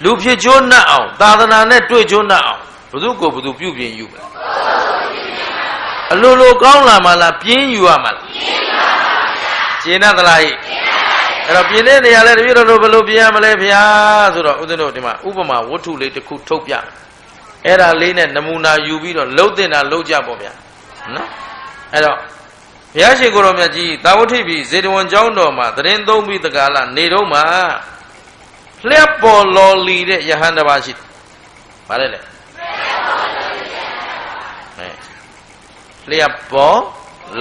လူဖြစ်ချိုးနှက်အောင်သာသနာနဲ့တွေ့ချိုးနှက်အောင်ဘသူကိုဘသူပြုပြင်ယူမယ်အလိုလိုကောင်းလာမှလားပြင်းယူရမှာလားရှင်းသလားဟိအဲ့တော့ပြင်တဲ့နေရာလဲတပြည့်တော်တို့ဘယ်လိုပြင်ရမလဲဗျာဆိုတော့ဦးဇင်းတို့ဒီမှာဥပမာဝတ္ထုလေးတစ်ခုထုတ်ပြအဲ့ဒါလေးနဲ့နမူနာယူပြီးတော့လှုပ်တင်တာလှုပ်ကြပေါ့ဗျာနော်အဲ့တော့ဘုရားရှင်ကိုယ်တော်မြတ်ကြီးတာဝတိပြည်ဇေတဝန်ကျောင်းတော်မှာတရင်သုံးပြီးတကားလာနေတော့မှလျှက်ပေါ်လော်လီတဲ့ယဟန်တစ်ပါးရှိတယ်။ဗါလဲလေလျှက်ပေါ်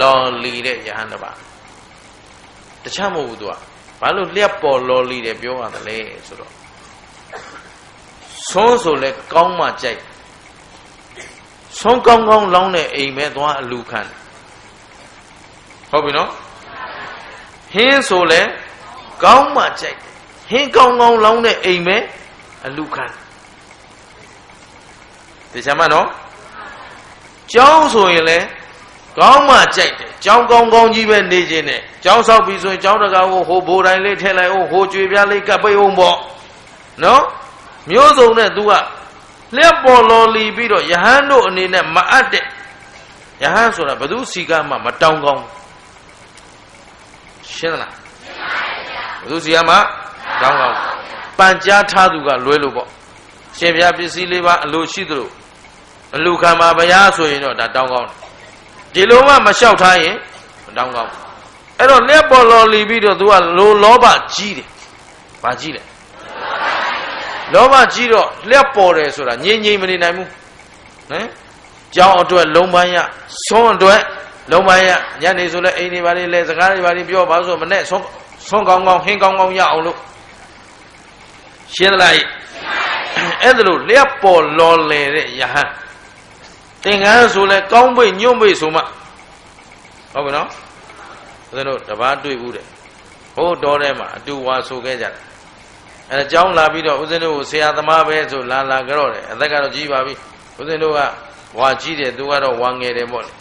လော်လီတဲ့ယဟန်တစ်ပါးတခြားမဟုတ်ဘူးသူကဘာလို့လျှက်ပေါ်လော်လီတယ်ပြောရတယ်လဲဆိုတော့ဆုံးဆိုလဲကောင်းမှကြိုက်ဆုံးကောင်းကောင်းလောင်းတဲ့အိမ်ပဲသွားအလူခံဟုတ်ပြီနော်ဟင်းဆိုလဲကောင်းမှကြိုက်ဟင်းကောင်းကောင်းလောင်းတဲ့အိမ်ပဲအလူခံဒီချမ်းမနော်ကျောင်းဆိုရင်လဲကောင်းမှကြိုက်တယ်ကျောင်းကောင်းကောင်းကြီးပဲနေခြင်းနဲ့ကျောင်းဆောက်ပြီးဆိုရင်ကျောင်းတကာကိုဟိုဘိုးတိုင်းလေးထည့်လိုက်အောင်ဟိုကြွေပြားလေးကပ်ပိတ်အောင်ပေါ့နော်မျိုးစုံနဲ့ तू ကလျှက်ပေါ်လော်လီပြီးတော့ယဟန်တို့အနေနဲ့မအပ်တဲ့ယဟန်ဆိုတာဘသူစီကမှမတောင်းကောင်းရှင်းလားဘသူစီကမှတောင်းကောင်းပန်ကြားထားသူကလွဲလို့ပေါ့ရှင်ပြပစ္စည်းလေးပါအလိုရှိသလိုအလူခံမှာဗျာဆိုရင်တော့ဒါတောင်းကောင်းဒီလိုမှမလျှောက်ထားရင်မတောင်းကောင်းအဲ့တော့လျှက်ပေါ်လော်လီပြီးတော့ तू ကလိုလောဘကြီးတယ်ဘာကြီးလဲလောဘကြီးတော့လျှက်ပေါ်တယ်ဆိုတာငြိမ်ငြိမ်မနေနိုင်ဘူးဟမ်ကြောင်းအတွက်လုံးပန်းရဆုံးအတွက်လုံးပန်းရညနေဆိုလဲအိမ်တွေပါလေလဲစကားတွေပါလေပြောပါဆိုမနဲ့ဆုံးကောင်းကောင်းဟင်းကောင်းကောင်းရအောင်လို့ရှင်းသလားအဲ့ဒါလို့လျှက်ပေါ်လော်လေတဲ့ယဟန်သင်္ကန်းဆိုလဲကောင်းပိတ်ညွန့်ပိတ်ဆိုမှဟုတ်ပြီနော်ဦးဇင်းတို့တပားတွေ့ဘူးတဲ့ဟိုတော်ထဲမှာအတူဝါဆိုခဲ့ကြတယ်အဲအကြောင်းလာပြီးတော့ဦးဇင်းတို့ကိုဆရာသမားပဲဆိုလာကြတော့တယ်အသက်ကတော့ကြီးပါပြီဦးဇင်းတို့ကဝါကြီးတယ်သူကတော့ဝါငယ်တယ်ပေါ့လေ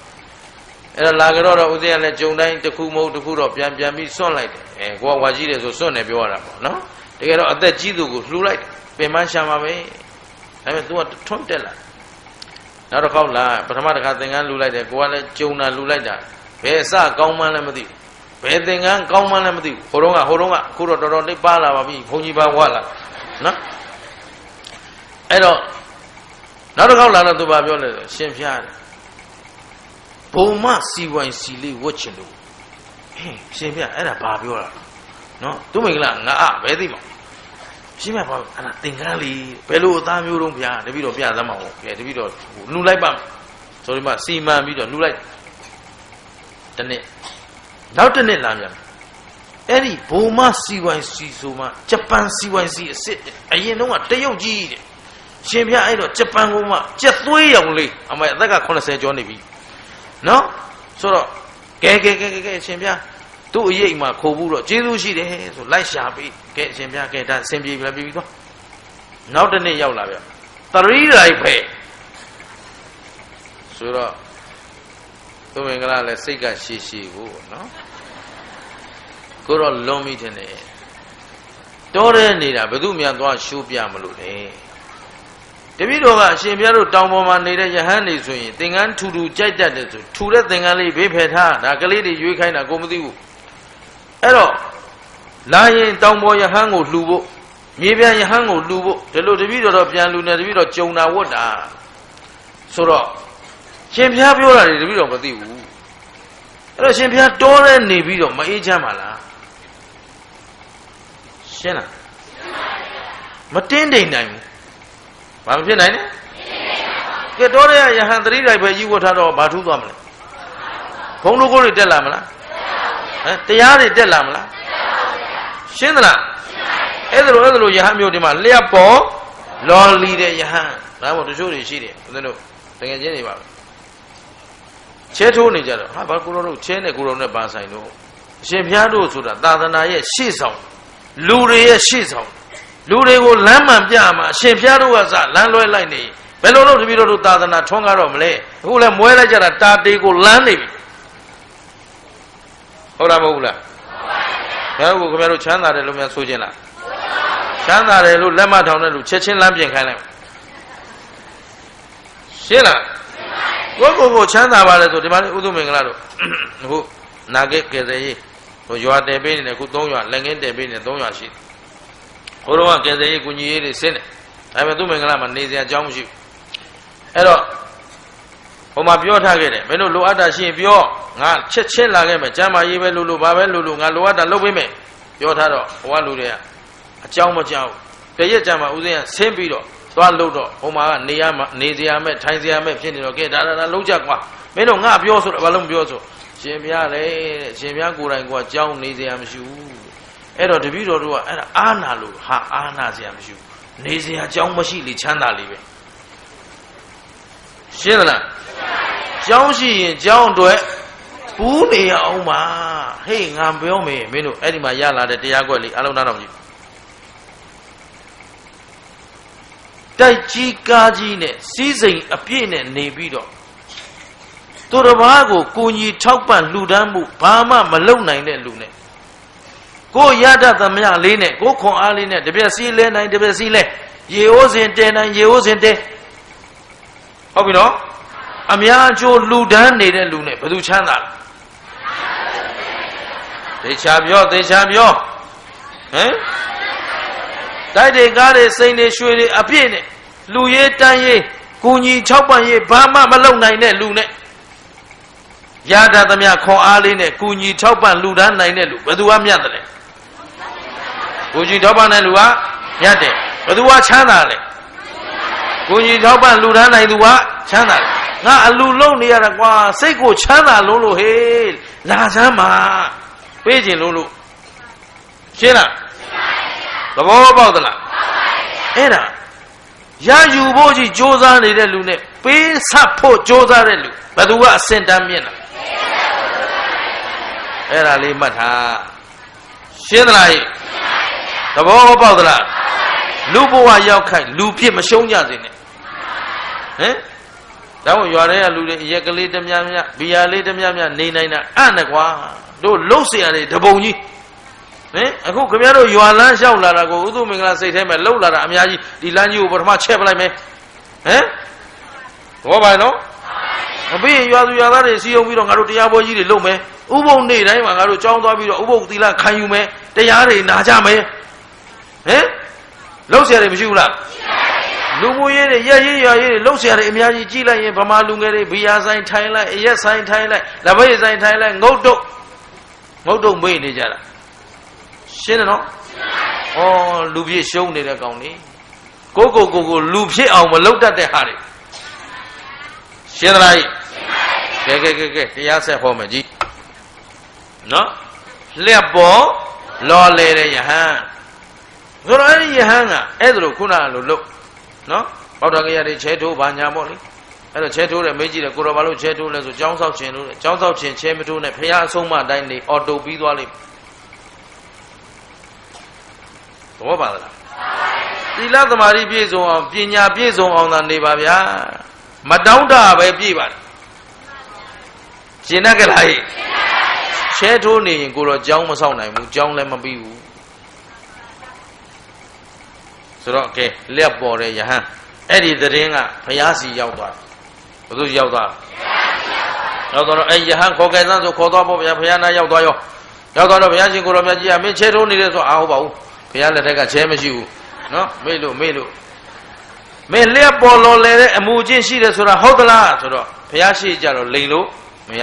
အဲ့တော့လာကြတော့ဦးဇင်းကလည်းဂျုံတိုင်းတစ်ခုမဟုတ်တစ်ခုတော့ပြန်ပြီးစွန့်လိုက်တယ်ကိုကဝါကြီးတယ်ဆိုစွန့်တယ်ပြောရတာပေါ့နော်တကယ်တော့အသက်ကြီးသူကိုလှူလိုက်တယ်ပင်မရှာမှာပဲဒါပေမဲ့ तू ကထွန်းတက်လာနောက်တစ်ခေါက်လာပထမတစ်ခါသင်္ကန်းလှူလိုက်တယ်ကိုကလည်းဂျုံတာလှူလိုက်တာဘယ်အစကောင်းမှန်းလည်းမသိဘူးဘယ်သင်္ကန်းကောင်းမှန်းလည်းမသိဘူးဟိုတုန်းကအခုတော့တော်တော်လေးပါလာပါပြီဘုန်းကြီးပါဝါလာနော်အဲ့တော့နောက်တစ်ခေါက်လာတော့သူဘာပြောလဲဆိုရှင်ဖျားတယ်ဘုံမစီဝိုင်စီလေးဝတ်ချင်လို့ဟင်းရှင်ဖျားအဲ့ဒါဘာပြောတာနော်သူမိန်ကလာငါဘယ်သိမှာရှင်ဖျားဘာအဲ့ဒါသင်္ကန်းလေးဘယ်လိုအသားမျိုးတုံးဖျားတပည့်တော်ပြသမှာပေါ့ကဲတပည့်တော်လှူလိုက်ပါဆိုဒီမှာစီမံပြီးတော့လှူလိုက်တနေ့နောက်တစ်နှစ်လာပြန်အဲ့ဒီဘုံမစီဝိုင်စီဆိုမှဂျပန်စီဝိုင်စီအစ်စ်အရင်တော့ကတရုတ်ကြီးတဲ့ရှင်ဖျားအဲ့တော့ဂျပန်ကမှကြက်သွေးရောင်လေးအမေအသက်က80ကျော်နေပြီနော်ဆိုတော့ကဲရှင်ဖျားသူ့အရေးမှာခိုးဘူးတော့ကျေးဇူးရှိတယ်ဆိုလိုက်ရှာပြီးကဲရှင်ဖျားကဲဒါအဆင်ပြေပြီလားပြေပြီသွားနောက်တစ်နေ့ရောက်လာပြန်သရီးရိုက်ပဲဆိုတော့သူမင်္ဂလာလည်းစိတ်ကရှည်ရှည်ကိုနော်ကိုတော့လွန်ပြီထင်တယ်တောထဲနေတာဘယ်သူမှသွားရှိုးပြမလို့လေတပည့်တော်ကအရှင်ဘုရားတို့တောင်ပေါ်မှာနေတဲ့ယဟန်နေဆိုရင်သင်္ကန်းထူကြိုက်တတ်တယ်ဆိုထူတဲ့သင်္ကန်းလေးဘေးဖယ်ထားဒါကလေးတွေရွေးခိုင်းတာကိုမသိဘူးအဲ့တော့လာရင်တောင်ပေါ်ယဟန်ကိုလှူဖို့မြေပြန်ယဟန်ကိုလှူဖို့ဒီလိုတပည့်တော်တော့ပြန်လှူနေတပည့်တော်ကြုံတာဝတ်တာဆိုတော့ရှင်ဘုရားပြောတာတွေတပည့်တော်မသိဘူးအဲ့တော့ရှင်ဘုရားတောထဲနေပြီးတော့မအေးချမ်းပါလားရှင်းလားမတင်းတိမ်နိုင်ဘူးဘာမဖြစ်နိုင်လဲကဲတောထဲကယဟန်သတိလိုက်ပဲကြီးဝတ်ထားတော့ဘာထူးသွားမလဲ ဘုံတို့ကိုတွေတက်လာမလားတရားတွေတက်လာမလားရှင်းသလားအဲ့ဒါလိုယဟန်မျိုးဒီမှာလျှက်ပေါ်လော်လီတဲ့ယဟန်ဒါမှမဟုတ်တချို့တွေရှိတယ်ဦးဇင်းတို့တကယ်ချင်းနေပါပဲချဲထိုးနေကြတော့ဟာဘာကိုတို့ချဲနဲ့ကိုတို့နဲ့ပါဆိုင်တော့အရှင်ဘုရားတို့ဆိုတာသာသနာရဲ့ရှေ့ဆောင်လူတွေရဲ့ရှေ့ဆောင်လူတွေကိုလမ်းမှန်ပြမှာအရှင်ဘုရားတို့ကစလမ်းလွဲလိုက်နေဘယ်လိုလုပ်တပည့်တော်တို့သာသနာထွန်းကားတော့မလဲအခုလည်းမွဲလိုက်ကြတာတာတေကိုလမ်းနေပြီဟုတ်လားမဟုတ်လားဘယ်ကိုခင်ဗျားတို့ချမ်းသာတယ်လို့များဆိုခြင်းလားချမ်းသာတယ်လို့လက်မထောင်တဲ့လူချက်ချင်းလမ်းပြင်ခိုင်းလိုက်ရှင်းလားကိုချမ်းသာပါလေဆိုဒီမှာဥဒုမင်္ဂလာတို့အခုနာဂေကေစေကြီးဟိုရွာတယ်ပေးနေတယ်ခု3ရွာလက်ငင်းတယ်ပေးနေ3ရွာရှိတယ်ဟိုတော့ကေစေကြီးကုညီရေးတွေဆင်းတယ်ဒါပေမဲ့သူမင်္ဂလာမှာနေစရာအကြောင်းမရှိဘူးအဲ့တော့ဟိုမှာပြောထားခဲ့တယ်မင်းတို့လိုအပ်တာရှိရင်ပြောငါချက်ချင်းလာခဲ့မယ်ကျမ်းမာရေးပဲလို့ဘာပဲလို့ငါလိုအပ်တာလုပ်ပေးမယ်ပြောထားတော့ဟိုကလူတွေကအကြောင်းမကြောက်တရက်ကျမ်းမာဦးစင်းကဆင်းပြီးတော့သွားလို့တော့ဟိုမှာကနေရမှာနေစရာမဲ့ထိုင်စရာမဲ့ဖြစ်နေတော့ကဲဒါလုံးကြကွာမင်းတို့ငါပြောဆိုတော့ဘာလို့မပြောဆိုရှင်ဘုရားလေရှင်ဘုရားကိုယ်တိုင်ကကြောင်းနေစရာမရှိဘူးအဲ့တော့တပည့်တော်တို့ကအဲ့ဒါအာနာလို့ဟာအာနာစရာမရှိဘူးနေစရာကြောင်းမရှိလေချမ်းသာလေပဲရှင်းသလားကြောင်းရှိရင်ကြောင်းအတွက်ပူးနေရအောင်ပါဟေးငါပြောမယ်မင်းတို့အဲ့ဒီမှာရလာတဲ့တရားကွက်လေးအလုံးသားတော်ကြီးတိုက်ကြီးကားကြီးနဲ့စီးစိမ်အပြည့်နဲ့နေပြီးတော့သူတစ်ပါးကိုကိုကြီးထောက်ပံ့လှူဒန်းမှုဘာမှမလုပ်နိုင်တဲ့လူနဲ့ကိုရတတ်သမျှလေးနဲ့ကိုခွန်အားလေးနဲ့တပြက်စီးလဲနိုင်တပြက်စီးလဲရေအိုးစင်တဲနိုင်ရေအိုးစင်တဲဟုတ်ပြီနော်အများအကျိုးလှူဒန်းနေတဲ့လူနဲ့ဘယ်သူချမ်းသာလဲသေချာပြောဟမ်တိုက်တွေကားတွေစိန်တွေရွှေတွေအပြည့်နဲ့လူရေးတန်းရေးကုညီ၆ပန်ရေးဘာမှမလုပ်နိုင်တဲ့လူနဲ့ရတတ်သမျှခွန်အားလေးနဲ့ကုညီ၆ပန်လူဒန်းနိုင်တဲ့လူဘယ်သူကမြတ်တယ်လဲကုညီ၆ပန်တဲ့လူကမြတ်တယ်ဘယ်သူကချမ်းသာလဲကုညီ၆ပန်လူဒန်းနိုင်သူကချမ်းသာတယ်ငါအလူလုံးနေရတာကွာစိတ်ကိုချမ်းသာလုံးလို့ဟေးလာစမ်းပါပေးခြင်းလို့ရှင်းလားသဘောပေါက်သလားအဲ့ဒါရယူဖို့ကြီးကြိုးစားနေတဲ့လူနဲ့ပေးဆက်ဖို့ကြိုးစားတဲ့လူဘယ်သူကအစင်တန်းမြင့်လားအဲ့ဒါလေးမှတ်ထားရှင်းသလားသဘောပေါက်သလားလူဘဝရောက်ခိုက်လူဖြစ်မရှုံးကြစေနဲ့ဟမ်ဒါမို့ရွာထဲကလူတွေအရက်ကလေးတည်းများဘီယာလေးတည်းများနေနိုင်တာအဲ့နဲ့ကွာတို့လှုပ်เสียရတယ်တပုံကြီးဟင်အခုခင်ဗျားတို့ရွာလမ်းလျှောက်လာတာကိုဥဒုမင်္ဂလာစိတ်ထဲမှာလှုပ်လာတာအများကြီးဒီလမ်းကြီးကိုပထမချက်ပလိုက်မယ်ဟမ်ဘောပါနော်မပြီးရွာသူရွာသားတွေစီယုံပြီးတော့ငါတို့တရားပွဲကြီးတွေလုပ်မယ်ဥပုပ်နေ့တိုင်းမှာငါတို့ကြောင်းသွားပြီးတော့ဥပုပ်သီလခံယူမယ်တရားတွေနာကြမယ်ဟင်လှုပ်เสียတယ်မရှိဘူးလားလူမှုရေးတွေရက်ရေးရွာရေးတွေလှုပ်เสียတယ်အများကြီးကြီးလိုက်ရင်ဗမာလူငယ်တွေဘီယာဆိုင်ထိုင်လိုက်အရက်ဆိုင်ထိုင်လိုက်လက်ဖက်ဆိုင်ထိုင်လိုက်ငုတ်တုတ်မေ့နေကြတာရှင်းတယ်နော်ဩလူပြည့်ရှုံးနေတဲ့ကောင်လေးကိုလူဖြစ်အောင်မလုပ်တတ်တဲ့ဟာတွေရှင်းသလားကဲတရားဆက်ဟောမယ်ကြီးနော်လျှက်ပေါ်လော်လေတဲ့ယဟန်ဆိုတော့အဲ့ဒီယဟန်ကအဲ့ဒါလိုခုနကလိုလုပ်နော်ပေါတော်ကရတွေချဲထိုးဘာညာပေါ့လေအဲ့တော့ချဲထိုးတယ်မေးကြည့်တယ်ကိုတော်ဘာလို့ချဲထိုးလဲဆိုကျောင်းဆောက်ခြင်းလို့ကျောင်းဆောက်ခြင်းချဲမထိုးနဲ့ဖះအဆုံးမအတိုင်းနေအော်တိုပြီးသွားလိမ့်ဘောပါလားသီလသမာဓိပြည့်စုံအောင်ပညာပြည့်စုံအောင်သာနေပါဗျာမတောင်းတပဲပြည့်ပါတယ်ရှင်းတတ်ကြလားချဲထိုးနေရင်ကိုတော့ကျောင်းမဆောက်နိုင်ဘူးကျောင်းလည်းမပြီးဘူးဆိုတော့ကဲလျက်ပေါ်တဲ့ယဟန်အဲ့ဒီသတင်းကဘုရားစီရောက်သွားတယ်ဘယ်သူရောက်သွားရောက်တော့အဲ့ယဟန်ခေါ်ကြစမ်းဆိုခေါ်သွားဖို့ဗျာဘုရားနာရောက်သွားရောရောက်သွားတော့ဘုရားရှင်ကိုတော်မြတ်ကြီးကမင်းချဲထိုးနေတယ်ဆိုအားဟုတ်ပါဘူးဘုရားလက်ထက်ကချဲမရှိဘူးနော်မေ့လို့မင်းလျက်ပေါ်လော်လေတဲ့အမူအကျင့်ရှိတယ်ဆိုတာဟုတ်သလားဆိုတော့ဘုရားရှိကြတော့လိန်လို့မရ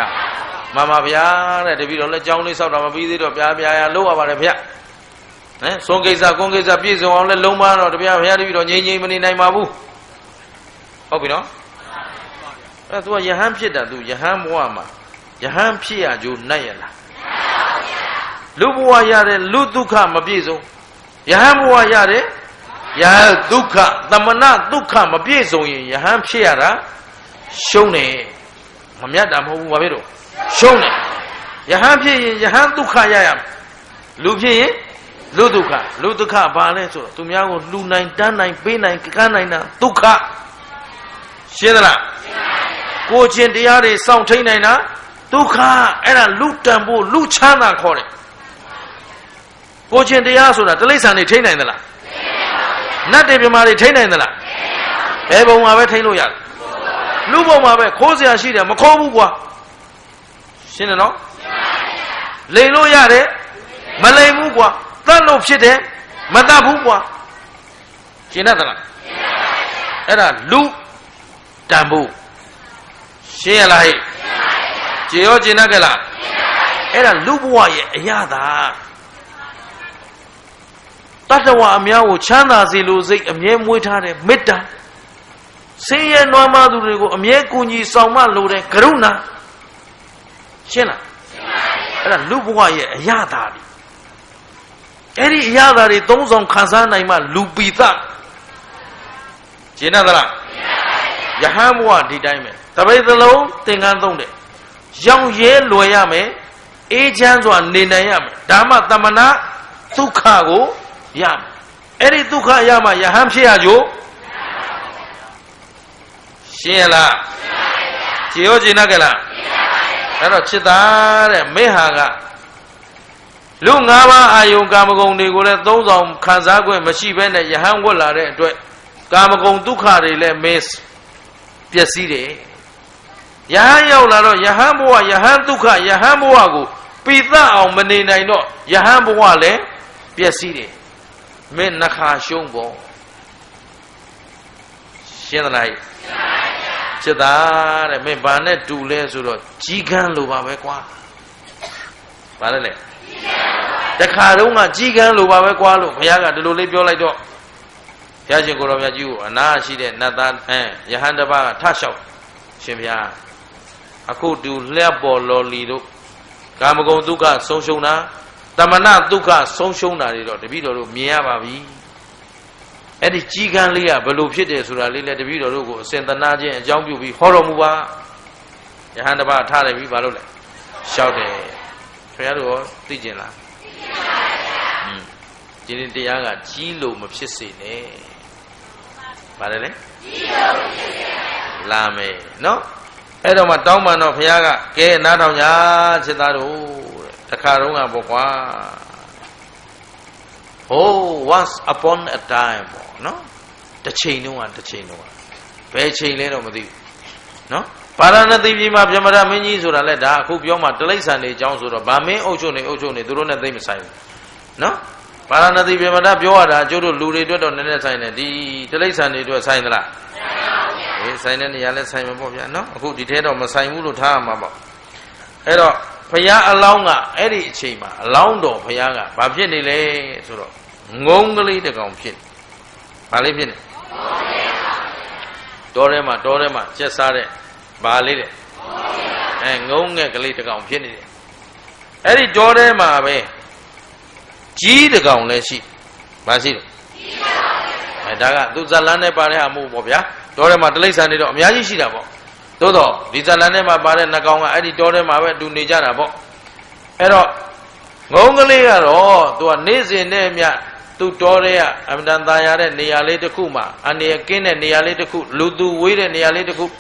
မှန်ပါဗျာတဲ့တပည့်တော်လည်းကြောင်းလေးဆောက်တာမပြီးသေးတော့ပြားရလို့ရပါတယ်ဗျာဟမ်ဆုံးကိစ္စကုန်းကိစ္စပြည့်စုံအောင်လဲလုံးမတော့တပည့်ဘုရားတပည့်တော်ငြိမ်မနေနိုင်ပါဘူးဟုတ်ပြီနော်အဲ့သူကယဟန်ဖြစ်တာသူယဟန်ဘဝမှာ Yahan Pia Ju Nayala Lubu Yare, Luduka Mabizo Yahamua Yare Ya Duka, Namana Duka Mabizo, Yahan Piara Shone Mamyada Mavero Shone Yahan Pi, Yahan Duka Yam Lupi Luduka Bale, Tumiago, Lu9, Dan9, B9, Kanina, Duka Shedra Coachin Diari, Sound Tainina, Duka, and a Lutambo, Luchana call it. Coachin Diasuna, the Lisan Taina in the la. Not the Mari Taina in the la. Ebo Mabe Tailoya. Lubo Mabe, Cosia Shida, Makobua. Shinano Lelo Yare, Malay Mugua, Tano Shide, Madabua. Shinatana. Era Lu Tambu. Shealai Georginagala Era Lubua Yada Tatawa Miao Chana Ziluzik, a mere Muitare, Midda Say Norma Durigo, a mere Kuni Sama Lure, Karuna Shena Era Lubua Yada Eri Yadari, those on Kazana, Lubita Jinadara Yahamua di diamond. Tabai the low, Tingan Donde. Young Ye Loyame, Ajanzo and Ninayam, Dama Tamana, Tukago, Yam. Eri Tuka Yama, Yaham Shiajo Sheila Georgi Nagala Chita, Mehaga Lungava, Ayungamagon, Nigore, those on Kazago, Mashiben, Yaham Wallare, Gamagon Dukari, Miss. Piasire Yahan Laro, Yahamua, Yahan Duka, Yahamuago, Pita on Manina, Yahamuale, Piasire, Men Naka Shombo Shenai Chedar, Men Banet, Dule, Suro, Jigan Lubavequa Parale The Karunga, Jigan Lubavequalo, Yaga, the Lulipio like dog. Yajin Gorovaju, Ana she did not that, Yahandaba, Tasho, Shimya. I could do Lebo Lolido, Gamago Duka, Soshona, Tamana Duka, Soshona, the video of Miabavi. Eddie Chigan Lia, Belupite, Surali, let the video logo, Santa Naja, and Jambu be Horomuba, Yahandaba, Taravi Balole, shouted, Ferro, Tijela. Jinitiaga, Chilo, Mopsisine. Padre? Lame, no? Edo Matoma of Yaga, Gay Natoya, Chetaru, Takarunga Boqua. Oh, once upon a time, no? The chain one, the chain one. Pay chain later with you, no? Parana Divi Mapjamara Mini Zuraleda, Kupioma, the Laysani, Johnsura, Bame, Ojone, Durona, the Messiah. No? Parana Divi Mada, Bioda, Jodo, Luri, on the sign, the Laysani to a sign la. Sign any Yalet Simon Bobia, no? Who detailed on Masaimu Tama. Edo, Paya Alonga, Eddie Chima, Laundo, Payaga, Babjini, Suro, Ngongli the Gompin. Palipin Dorema, Cesare, Bali, and Ngonga Galita Gompin. Eddie Dorema, G the Gong, let's see. Basil. And Daga, Duzalane Paria move of ya. Dorema, the Lays and the Miyashi. Todo, Dizalane Mabare Nagonga, Eddie Dorema, do Nijana. Edo Ngongli, to a Nizi name ya, to Doria, and Dandayare, Nialete Kuma, and the Akin and Nialete Cook, Ludu, Wid and Nialete Cook,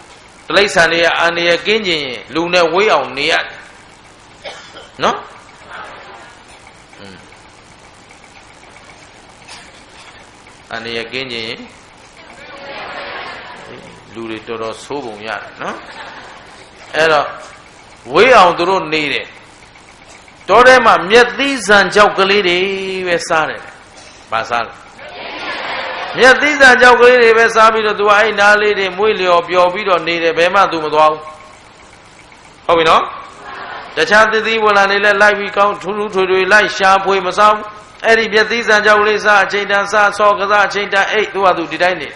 Laysania, and the Akin, Luna way on Nia. No? And the Akin, Luri Toro Sobum ya, no? Edo, way on the road needed. Dorema, Miatis and Jaukalidi, Vesare, Basal. Miatis and Jaukalidi, Vesabi, do I nali de Mulio, Biovido, need a Bema Dumadao? Oh, we know? The Chanti will an life we count to like sharp way myself. Eddie Miatis and Jaulisa, Chaindansa, Sogaza, Chainda 8, do I do did I need?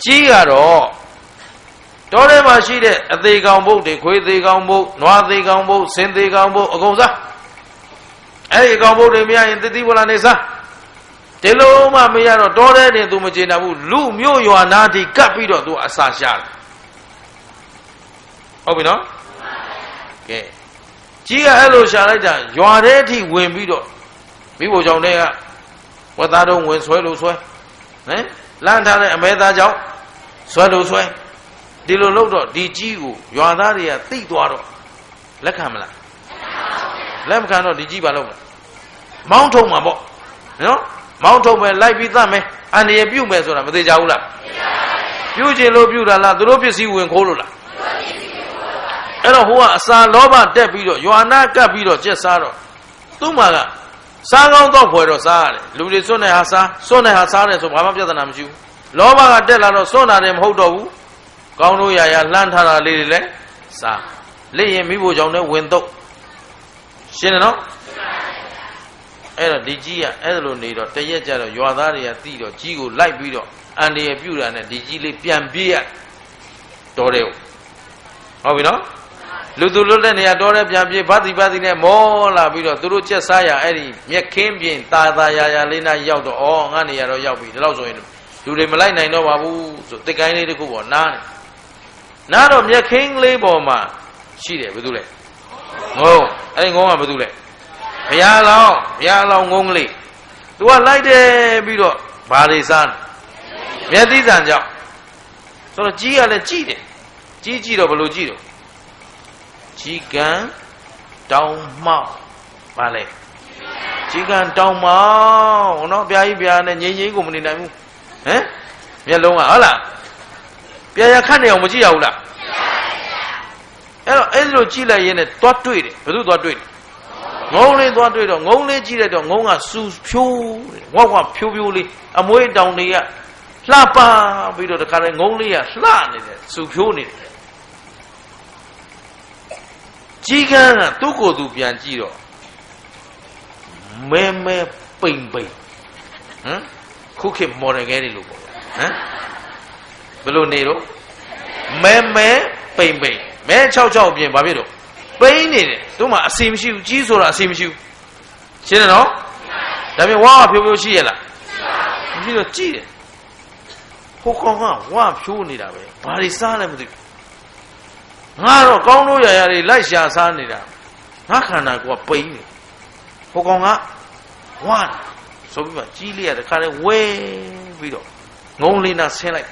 Gigaro တော်ထဲမှာရှိတဲ့အသေးကောင်ဘုတ်တွေခွေးသေးကောင်ဘုတ်နွားသေးကောင်ဘုတ်ဆင်းသေးကောင်ဘုတ်အကုန်စားအဲ့ဒီအကောင်ဘုတ်တွေမရရင်တတိဝလာနေစားဒီလိုမှမရတော့တော်တဲ့တင်သူမကျေနပ်ဘူးလူမျိုးရွာနာတိကပ်ပြီးတော့သူအစာရှာတယ်ဟုတ်ပြီနော်ကဲကြီးကအဲ့လိုရှာလိုက်တာရွာထဲအထိဝင်ပြီးတော့မိဖို့ကြောင့်တည်းကဝတ်သားတော့ဝင်ဆွဲလို့ဆွဲဟမ်လမ်းထားတဲ့အမဲသားကြောင့်ဆွဲလို့ဆွဲဒီလိုလုပ်တော့ဒီကြီးကိုရွာသားတွေကသိသွားတော့လက်ခံမလားလက်မခံတော့ဒီကြီးပါလို့မလားမောင်းထုံမှာပေါ့နော်မောင်းထုံပဲလိုက်ပြီးသတ်မယ်အန္တရာယ်ပြုတ်မယ်ဆိုတာမသိကြဘူးလားပြုတ်ခြင်းလို့ပြုတ်တာလားသူတို့ပစ္စည်းဝင်ခိုးလို့လားအဲ့တော့ဟိုကအစာလောဘတက်ပြီးတော့ရွာနာကပ်ပြီးတော့ကျက်စားတော့သူ့မှာကစားကောင်းတော့ဖွယ်တော့စားရတယ်လူတွေစွန့်နေဟာစားတယ်ဆိုဘာမှပြဿနာမရှိဘူးလောဘကတက်လာတော့စွန့်တာတယ်မဟုတ်တော့ဘူးကောင်းလို့ရလှမ်းထားတာလေးတွေလည်းစားလက်ရင်မိဖို့ကြောင့်လည်းဝင်တော့ရှင်းတယ်နော်အဲ့တော့ဒီကြီးကအဲ့လိုနေတော့တရက်ကြတော့ရွာသားတွေကတိတော့ကြီးကိုလိုက်ပြီးတော့အန္တရာယ်ပြုတာနဲ့ဒီကြီးလေးပြန်ပြေးရတော်တယ်ဟုတ်ပြီနော်လူသူလွတ်တဲ့နေရာတော်တဲ့ပြန်ပြေးဗတ်တိနဲ့မောလာပြီးတော့သူတို့ချက်စားရအဲ့ဒီမြက်ခင်းပြင်တာရာလေးနာရောက်တော့ဩငါနေရာတော့ရောက်ပြီဒီလောက်ဆိုရင်လူတွေမလိုက်နိုင်တော့ပါဘူးဆိုတစ်ကိုင်းလေးတစ်ခုပေါ့နားတော့မြက်ခင်းလေးပေါ်မှာရှိတယ်ဘာလို့လဲငုံအဲ့ဒီငုံကဘာလို့လဲဘုရားလောင်းငုံကလေးသူကလိုက်တယ်ပြီးတော့ဘာတွေစားမြက်သီးဆန်ကြောင့်ဆိုတော့ကြီးကလည်းကြည့်တယ်ကြည့်တော့ဘယ်လိုကြည့်တော့ကြီးကံတောင်းမှောက်ပါလေကြီးကံတောင်းမှောက်နော်ပြာကြီးပြာနဲ့ငိမ့်ကိုမနေနိုင်ဘူးဟမ်မျက်လုံးကဟုတ်လားပြာရခတ်နေအောင်မကြည့်ရဘူးလားအဲ့လိုကြည့်လိုက်ရင်လည်းသွားတွေ့တယ်ဘယ်သူသွားတွေ့တယ်ငုံလေးသွားတွေ့တော့ငုံလေးကြည့်လိုက်တော့ငုံကစူဖြိုးဝက်ဖြိုးလေးအမွေးတောင်တွေကလှပပြီးတော့တခါလေငုံလေးကလှနေတယ်စူဖြိုးနေတယ်ကြီးကန်းကသူ့ကိုယ်သူပြန်ကြည့်တော့မဲပိန်ဟမ်ခုခေတ်မော်ဒယ်ကဲတွေလို့ပေါ့ဟမ်ဘယ်လိုနေတော့မဲပိန်မဲ66ပြင်ဘာဖြစ်တော့ပိန်နေတယ်သူ့မှာအစီမရှိဘူးကြီးဆိုတာအစီမရှိဘူးရှင်းတယ်နော်ဒါပြင်ဝါဖြိုးရှိရလားမရှိတော့ကြည့်တယ်ဟိုကောင်ကဝါဖြိုးနေတာပဲဘာတွေစားလဲမသိဘူးငါတော့ကောင်းလို့ရတွေလိုက်ရှာစားနေတာငါခန္ဓာကိုယ်ကပိန်နေဟိုကောင်ကဝါဆိုပြီးမှကြီးလေးရတခါလဲဝဲပြီးတော့ငုံလေးနာဆင်းလိုက်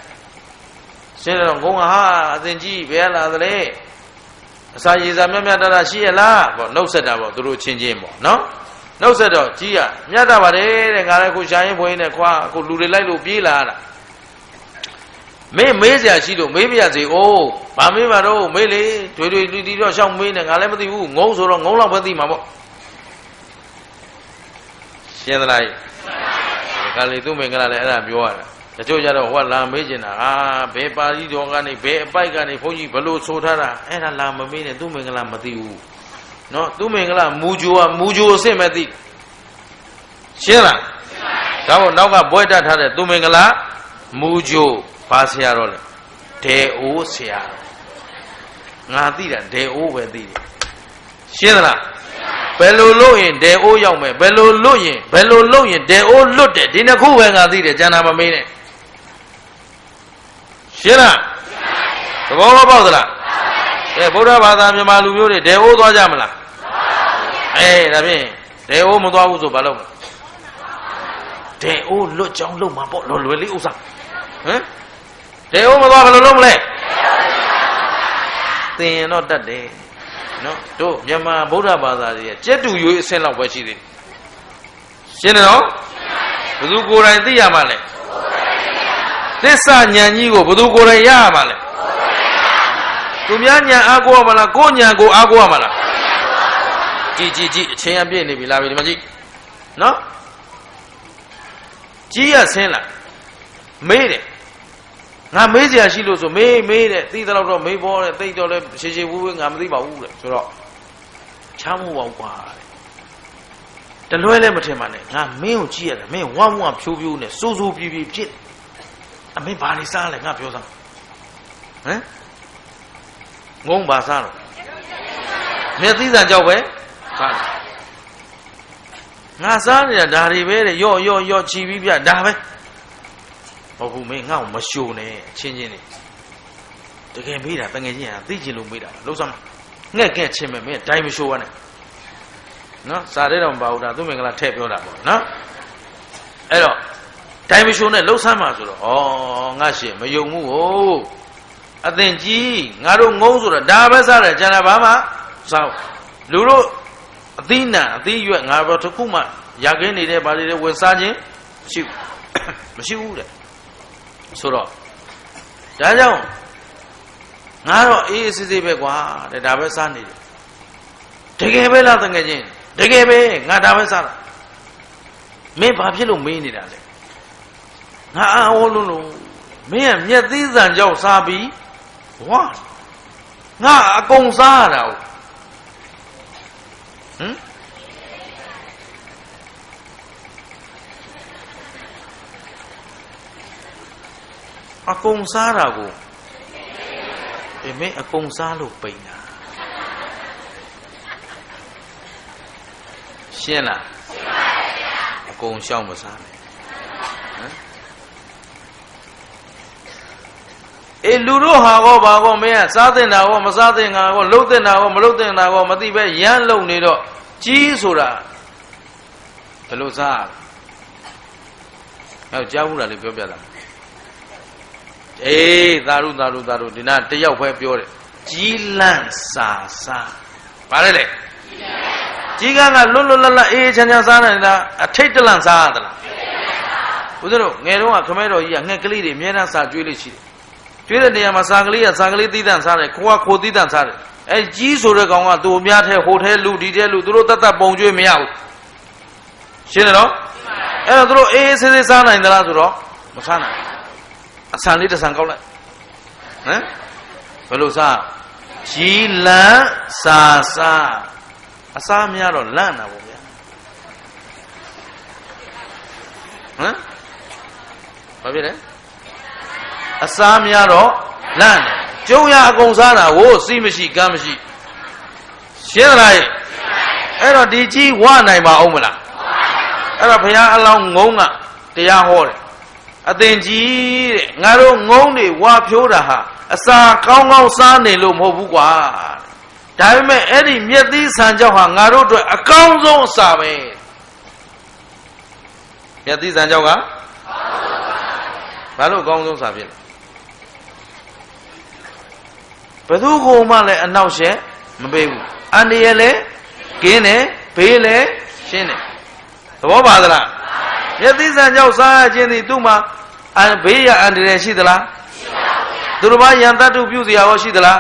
တော့ငုံကဟာအသင်ကြီးဘယ်လာသလဲအစာရည်စာမြတ်တရှိရလားပေါ့နှုတ်ဆက်တာပေါ့သူတို့ချင်းပေါ့နော်နှုတ်ဆက်တော့ကြီးကမြတ်တာပါတယ်တဲ့ငါလည်းခုရှာရင်ဖွင်းနေခွာအခုလူတွေလိုက်လို့ပြေးလာတာမေးစရာရှိလို့မေးပြရစီအိုးဘာမေးပါတော့မေးလေတွေတီတော့ရှောင်းမေးနေငါလည်းမသိဘူးငုံဆိုတော့ငုံလောက်ပဲသိမှာပေါ့ရှင်းသလားဒီကလေးသူ့မင်္ဂလာလည်းအဲ့ဒါပြောရတာတချို့ကြတော့ဟိုကလာမေးကျင်တာဘယ်ပါဠိတော်ကနေဘယ်အပိုက်ကနေဘုန်းကြီးဘလို့ဆိုထားတာအဲ့ဒါလာမမေးနဲ့သူ့မင်္ဂလာမသိဘူးနော်သူ့မင်္ဂလာမူဂျိုအစ်စ်မဲ့သိရှင်းလားဒါပေါ့နောက်ကဘွဲတတ်ထားတဲ့သူ့မင်္ဂလာမူဂျိုဘာဆရာတော့လဲဒေအိုးဆရာငါသိတာဒေအိုးပဲသိတယ်ရှင်းသလားဘယ်လိုလုပ်ရင်ဒေအိုးရောက်မယ်ဘယ်လိုလုပ်ရင်ဒေအိုးလွတ်တယ်ဒီနှစ်ခုပဲငါသိတယ်ကျန်တာမမေးနဲ့ရှင်းလားသဘောပေါက်သလားဗုဒ္ဓဘာသာမြန်မာလူမျိုးတွေဒေအိုးသွားကြမလားဒါဖြင့်ဒေအိုးမသွားဘူးဆိုဘာလုပ်မလဲဒေအိုးလွတ်ကြောင်းလုပ်မှာပေါ့လွယ်လေးဥစ္စာဟမ်ဒေအိုးမသွားဘယ်လိုလုပ်မလဲသင်ရင်တော့တတ်တယ်နော်တို့မြန်မာဗုဒ္ဓဘာသာတွေကျက်တူရွေးအဆင့်လောက်ပဲရှိသေးတယ်ရှင်းတယ်နော်ဘယ်သူကိုယ်တိုင်သိရမှာလဲသစ္စာဉာဏ်ကြီးကိုဘယ်သူကိုယ်တိုင်ရရမှာလဲသူများဉာဏ်အားကိုးရမှာလားကိုယ်ဉာဏ်ကိုအားကိုးရမှာလားကြည့်အချိန်အပြည့်နေပြီလားဒီမှာကြည့်နော်ကြီးရဆင်းလာမေးတယ်ငါမေးစရာရှိလို့ဆိုမေးတဲ့သိတော့တော့မေးပေါ်တဲ့သိတော့လဲရှေဝေးငါမသိပါဘူးတဲ့ဆိုတော့ချမ်းမို့ပါကွာတလွဲလဲမထင်ပါနဲ့ငါမင်းကိုကြည့်ရတယ်မင်းဝမ်းဖြိုးနဲ့စိုးပြဖြစ်အမင်းဘာတွေစားလဲငါပြောစမ်းဟမ် ငုံပါစားတော့မျက်သီးစံကြောက်ပဲစားတယ်ငါစားနေတာဒါတွေပဲတဲ့ရော့ချီပြီးပြဒါပဲဟုတ်ဘူးမင်းငါ့ကိုမရှိုးနဲ့ချင်းချင်းနေတကယ်မေးတာတကယ်ချင်းဟာသိချင်လို့မေးတာလှုပ်ဆောင်ငှက်ချင်းပဲမင်းတိုင်းမရှိုးရနဲ့နော်စားတဲ့တော့မပါဘူးဒါသူမင်္ဂလာထည့်ပြောတာပေါ့နော်အဲ့တော့တိုင်းမရှိုးနဲ့လှုပ်ဆမ်းမှာဆိုတော့ဩငါရှင်မယုံဘူးဟုတ်အသင်ကြီးငါတို့ငုံဆိုတာဒါပဲစားတယ်ကျန်တာဘာမှစားလူတို့အသီးနှံအသီးရွက်ငါတို့တစ်ခုမှရခင်းနေတဲ့ဗာတွေဝင်စားခြင်းမရှိဘူးတဲ့ဆိုတော့ဒါကြောင့်ငါတော့အေးအေးဆေးဆေးပဲကွာတဲ့ဒါပဲစားနေတယ်တကယ်ပဲလားတကယ်ချင်းတကယ်ပဲငါဒါပဲစားတာမင်းဘာဖြစ်လို့မေးနေတာလဲငါအားဟောလို့မင်းကမျက်သီးစံကြောက်စားပြီးဝါငါအကုန်စားရတာဟမ်အကုန်စားတာကိုမင်းအကုန်စားလို့ပိန်တာရှင်းလားရှင်းပါဗျာအကုန်ရှောင်မစားနဲ့ဟမ်အေးလူတို့ဟာကောဘာကောမင်းကစားတဲ့နာကောမစားတဲ့ငါကောလှုပ်တဲ့နာကောမလှုပ်တဲ့နာကောမသိပဲရမ်းလုံနေတော့ကြီးဆိုတာဘယ်လိုစားဟဲ့ကြားဘူးလားလေပြောပြတာအေးသာရုဒီနာတယောက်ပဲပြောတယ်ကြီးလန့်စာစားဘာလဲလေကြီးကလွတ်လပ်အေးချမ်းစားနေတာအထိတ်တလန့်စားရသလားဘုရားတို့ငယ်တုန်းကခမဲတော်ကြီးကငှက်ကလေးတွေအများအားစာကျွေးလို့ရှိတယ်ကျွေးတဲ့နေရာမှာစာကလေးသီးသန့်စားတယ်ခိုးသီးသန့်စားတယ်အဲကြီးဆိုတဲ့ကောင်ကသူ့အများထဲဟိုထဲလူဒီထဲလူသူတို့တတ်ပုံကျွေးမရဘူးရှင်းတယ်နော်အဲ့တော့သူတို့အေးဆေးဆေးစားနိုင်သလားဆိုတော့မစားနိုင်အဆန်လေးတစ်ဆန်ကောက်လိုက်ဟမ်ဘယ်လိုစားကြီးလန့်စာစားအစားများတော့လန့်တာပေါ့ဗျာဟမ်ဘာဖြစ်လဲအစားများတော့လန့်တယ်ကျုံရအကုန်စားတာဟိုစီးမရှိကမ်းမရှိရှင်းသလားအဲ့တော့ဒီကြီးဝနိုင်ပါအောင်မလားအဲ့တော့ဘုရားအလောင်းငုံကတရားဟောတယ်အသင်ကြီးတဲ့ငါတို့ငုံတွေဝါဖြိုးတာဟာအစာကောင်းစားနေလို့မဟုတ်ဘူးကွာဒါပေမဲ့အဲ့ဒီမျက်သီးဆန်ကြောက်ဟာငါတို့အတွက်အကောင်းဆုံးအစာပဲမျက်သီးဆန်ကြောက်ကဘာလို့အကောင်းဆုံးအစာဖြစ်လဲဘယ်သူကိုမှလည်းအနောက်ရှက်မပေးဘူးအန္တရာယ်လည်းကင်းတယ်ဘေးလည်းရှင်းတယ်သဘောပါသလားမျက်သီးဆန်ကြောက်စားခြင်းသည်သူ့မှာဘေးရအန္တရာယ်ရှိသလားရှိပါဘူးသူတို့ဘာယံတတ္တုပြုစရာရောရှိသလား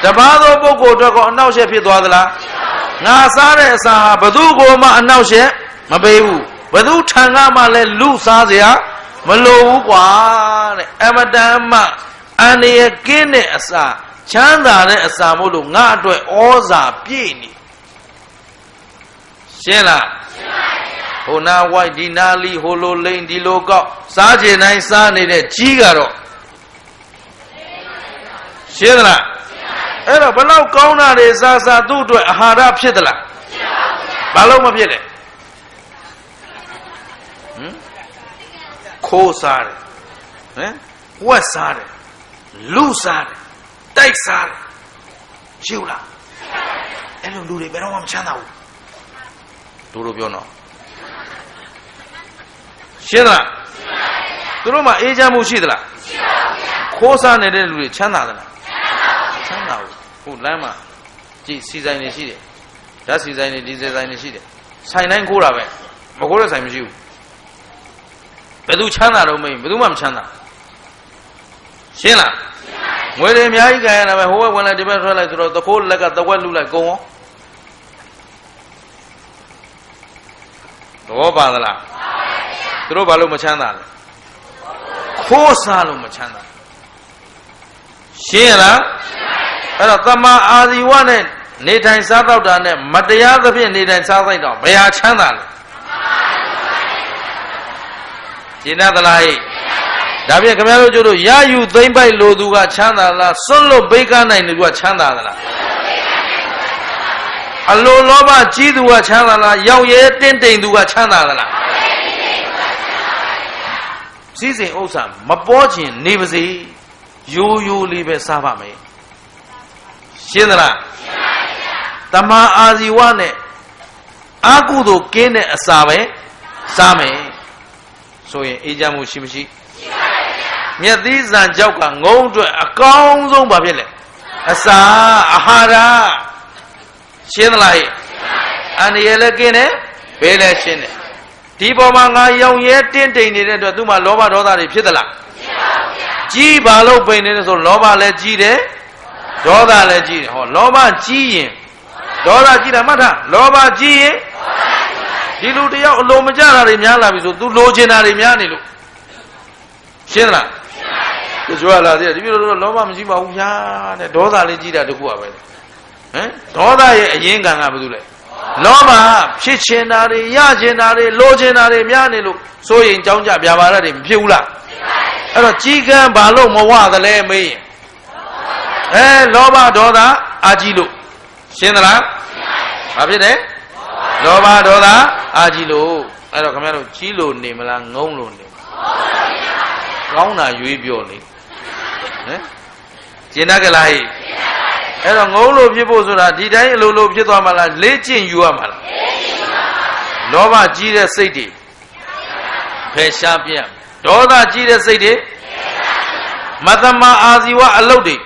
ရှိပါဘူးတပါးသောပုဂ္ဂိုလ်အတွက်ကောအနောက်ရှက်ဖြစ်သွားသလားငါစားတဲ့အစာဟာဘသူကိုမှအနောက်ရှက်မပေးဘူးဘသူထံကမှလည်းလူစားစရာမလိုဘူးကွာတဲ့အမတန်မှအန္တရာယ်ကင်းတဲ့အစာချမ်းသာတဲ့အစာမို့လို့ငါအတွက်ဩဇာပြည့်နေရှင်းလားရှင်းပါပြီဟိုနာဝိုက်ဒီနာလီဟိုလိုလိန်ဒီလိုကောက်စားကျင်တိုင်းစားနေတဲ့ကြီးကတော့ရှင်းသလားအဲ့တော့ဘလောက်ကောင်းတာတွေစားသူ့အတွက်အာဟာရဖြစ်သလားဘာလို့မဖြစ်လဲခိုးစားတယ်ဟမ်ဝက်စားတယ်လူစားတယ်တိုက်စားတယ်ရှိဘူးလားအဲ့လိုလူတွေဘယ်တော့မှမချမ်းသာဘူးတို့ပြောတော့ရှင်းလားသူတို့မှာအေးချမ်းမှုရှိသလားရှိပါဘူးခိုးစားနေတဲ့လူတွေချမ်းသာသလားချမ်းသာဘူးခုလမ်းမှာကြည့်စီဆိုင်တွေရှိတယ်ဓာတ်စီဆိုင်တွေဒီဇယ်ဆိုင်တွေရှိတယ်ဆိုင်တိုင်းခိုးတာပဲမခိုးတဲ့ဆိုင်မရှိဘူးဘယ်သူချမ်းသာတော့မင်းဘယ်သူမှမချမ်းသာရှင်းလားငွေတွေအများကြီးကြံရတာပဲဟိုဘက်ဝင်လိုက်ဒီဘက်ထွက်လိုက်ဆိုတော့သခိုးလက်ကတဝက်လူလိုက်ကုန်ရောသဘောပါသလားသူတို့ဘာလို့မချမ်းသာလဲခိုးစားလို့မချမ်းသာရှင်းရလားအဲ့တော့တမန်အာဇီဝနဲ့နေထိုင်စားတော့တာနဲ့မတရားသဖြင့်နေထိုင်စားလိုက်တော့ဘယ်ဟာချမ်းသာလဲရှင်းသလားဟဲ့ ဒါဖြင့်ခင်ဗျားတို့ကျတို့ရယူသိမ့်ပိုက်လိုသူကချမ်းသာလားစွန့်လွတ်ဘိတ်ကနိုင်သူကချမ်းသာသလားအလိုလောဘကြီးသူကချမ်းသာလားရောက်ရဲတင့်တိမ်သူကချမ်းသာသလားစည်းစိမ်ဥစ္စာမပေါ်ခြင်းနေပါစေရိုးရိုးလေးပဲစားပါမယ်ရှင်းသလားတမန်အာဇီဝနဲ့အာကုသို့ကင်းတဲ့အစာပဲစားမယ်ဆိုရင်အေးချမ်းမှုရှိမရှိရှိပါပါမြတ်သီးဇံကြောက်ကငုံအတွက်အကောင်းဆုံးဘာဖြစ်လဲအစာအာဟာရရှင်းသလားဟဲ့အန္တရာယ်လည်းကင်းတယ်ဘေးလည်းရှင်းတယ်ဒီပေါ်မှာငါရောင်ရဲတင့်တိမ်နေတဲ့အတွက်သူ့မှာလောဘဒေါသတွေဖြစ်သလားဖြစ်ပါဘူးဗျာကြီးပါလို့ပိန်နေတယ်ဆိုလောဘလည်းကြီးတယ်ဒေါသလည်းကြီးတယ်ဟောလောဘကြီးရင်ဒေါသကြီးတာမှတ်ထားလောဘကြီးရင်ဒီလူတယောက်အလိုမကျတာတွေများလာပြီဆိုသူလိုချင်တာတွေများနေလို့ရှင်းသလားရှင်းပါပြီကြွားလာသေးတယ်ဒီလိုလောဘမရှိပါဘူးဗျာတဲ့ဒေါသလေးကြီးတာတကူပါပဲဟမ်ဒေါသရဲ့အရင်ကံကဘာလို့လဲလောဘဖြစ်ချင်တာတွေရချင်တာတွေလိုချင်တာတွေများနေလို့စိုးရင်ကြောင်းကြပြပါရတွေမဖြစ်ဘူးလားအဲ့တော့ကြီးကံဘာလို့မဝသလဲမေးရင်လောဘဒေါသအာကြီးလို့ရှင်းသလားဘာဖြစ်တယ်လောဘဒေါသအာကြီးလို့အဲ့တော့ခင်ဗျားတို့ကြီးလို့နေမလားငုံလို့နေကောင်းတာရွေးပြောလေဟမ်ကျင်တတ်ကြလားဟဲ့အဲ့တော့ငုံလို့ဖြစ်ဖို့ဆိုတာဒီတိုင်းအလိုလိုဖြစ်သွားမှာလားလေ့ကျင့်ယူရမှာလားလောဘကြီးတဲ့စိတ်တွေဖယ်ရှားပြတ်ဒေါသကြီးတဲ့စိတ်တွေမသမအာဇီဝအလုတ်တွေ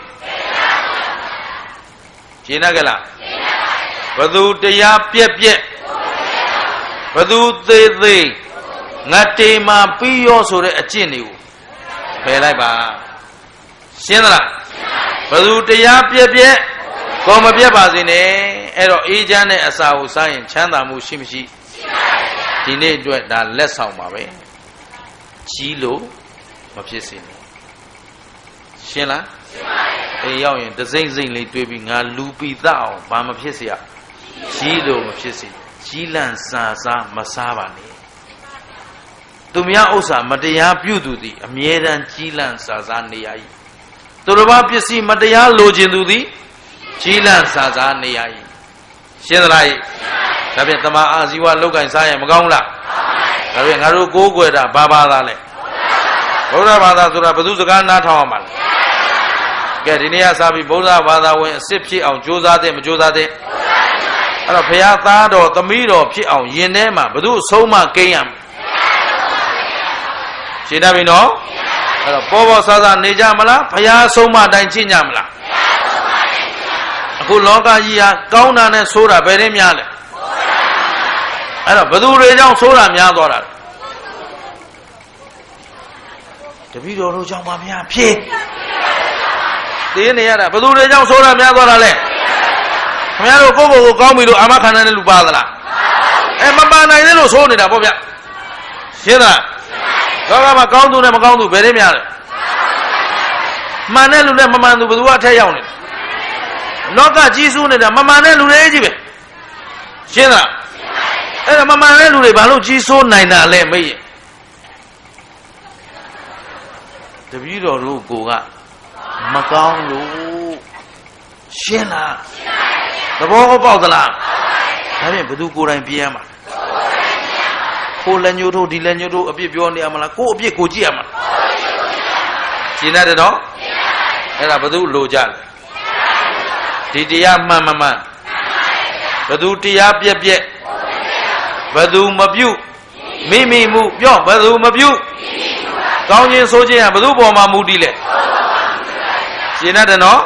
ရှင်းတတ်ကြလားဘသူတရားပြက်ပြက်ဘသူသေးသေးငတ်တေမှာပြီးရောဆိုတဲ့အကျင့်တွေကိုဖယ်လိုက်ပါရှင်းသလားဘသူတရားပြက်ပြက်ကိုမပြက်ပါစေနဲ့အဲ့တော့အေးချမ်းတဲ့အစာကိုစားရင်ချမ်းသာမှုရှိမရှိရှိပါဘူးဒီနေ့အတွက်ဒါလက်ဆောင်ပါပဲကြီးလို့မဖြစ်စေနဲ့ရှင်းလားရှင်းပါပြီအေးရောက်ရင်တစိမ့်စိမ့်လေးတွေးပြီးငါလူပိသအောင်ဘာမဖြစ်စေရကြီးလို့မဖြစ်စေကြီးလန့်စားစားမစားပါနဲ့သူများဥစ္စာမတရားပြုသူသည်အမြဲတမ်းကြီးလန့်စားစားနေရ၏သူတစ်ပါးပစ္စည်းမတရားလိုချင်သူသည်ကြီးလန့်စားစားနေရ၏ရှင်းသလားဒါဖြင့်တမန်အာဇီဝလောက်ကင်စားရင်မကောင်းလားဒါဖြင့်ငါတို့ကိုးကွယ်တာဘာဘာသာလဲဗုဒ္ဓဘာသာဆိုတာဘယ်သူစကားနားထောင်ရမှာလဲကဲဒီနေ့ကစပြီးဗုဒ္ဓဘာသာဝင်အစ်စ်ဖြစ်အောင်ကြိုးစားတဲ့မကြိုးစားတဲ့အဲ့တော့ဘုရားသားတော်သမီးတော်ဖြစ်အောင်ယင်ထဲမှာဘယ်သူအဆုံးမကိန်းရမလဲရှင်းတတ်ပြီနော်အဲ့တော့ပေါ်ပေါ်ဆာဆာနေကြမလားဘုရားဆုံးမတိုင်းကျင့်ကြမလားအခုလောကကြီးဟာကောင်းတာနဲ့ဆိုးတာဘယ်နဲ့များလဲအဲ့တော့ဘယ်သူတွေကြောင့်ဆိုးတာများသွားတာလဲတပည့်တော်တို့ကြောင့်ပါဗျာဖြေသိနေရတာဘယ်သူတွေကြောင့်ဆိုးတာများသွားတာလဲခင်ဗျားတို့ကိုယ့်ကိုယ်ကိုကောင်းပြီလို့အာမခံတဲ့လူပါသလားမပါနိုင်သေးလို့ဆိုးနေတာပေါ့ဗျရှင်းလားလောကမှာကောင်းသူနဲ့မကောင်းသူဘယ်တွေများလဲမှန်တဲ့လူနဲ့မမှန်သူဘယ်သူကအထက်ရောက်နေလဲလောကကြီးစိုးနေတာမမှန်တဲ့လူတွေကြီးပဲရှင်းလားအဲ့ဒါမမှန်တဲ့လူတွေဘာလို့ကြီးစိုးနိုင်တာလဲမေးရင်တပည့်တော်တို့ကိုကမကောင်းလို့ရှင်းလားသဘောပေါက်သလားဒါဖြင့်ဘသူကိုယ်တိုင်ပြင်ရမှာကိုလက်ညှိုးထိုးဒီလက်ညှိုးထိုးအပြစ်ပြောနေရမလားကိုအပြစ်ကိုကြည့်ရမှာရှင်းတယ်နော်အဲ့ဒါဘသူလိုကြလဲဒီတရားမှန်မမှန်ဘသူတရားပြက်ပြက်ဘသူမပြုတ်မိမိမှုပြောဘသူမပြုတ်ကောင်းခြင်းဆိုခြင်းကဘသူပေါ်မှာမူတည်လဲရှင်းတယ်နော်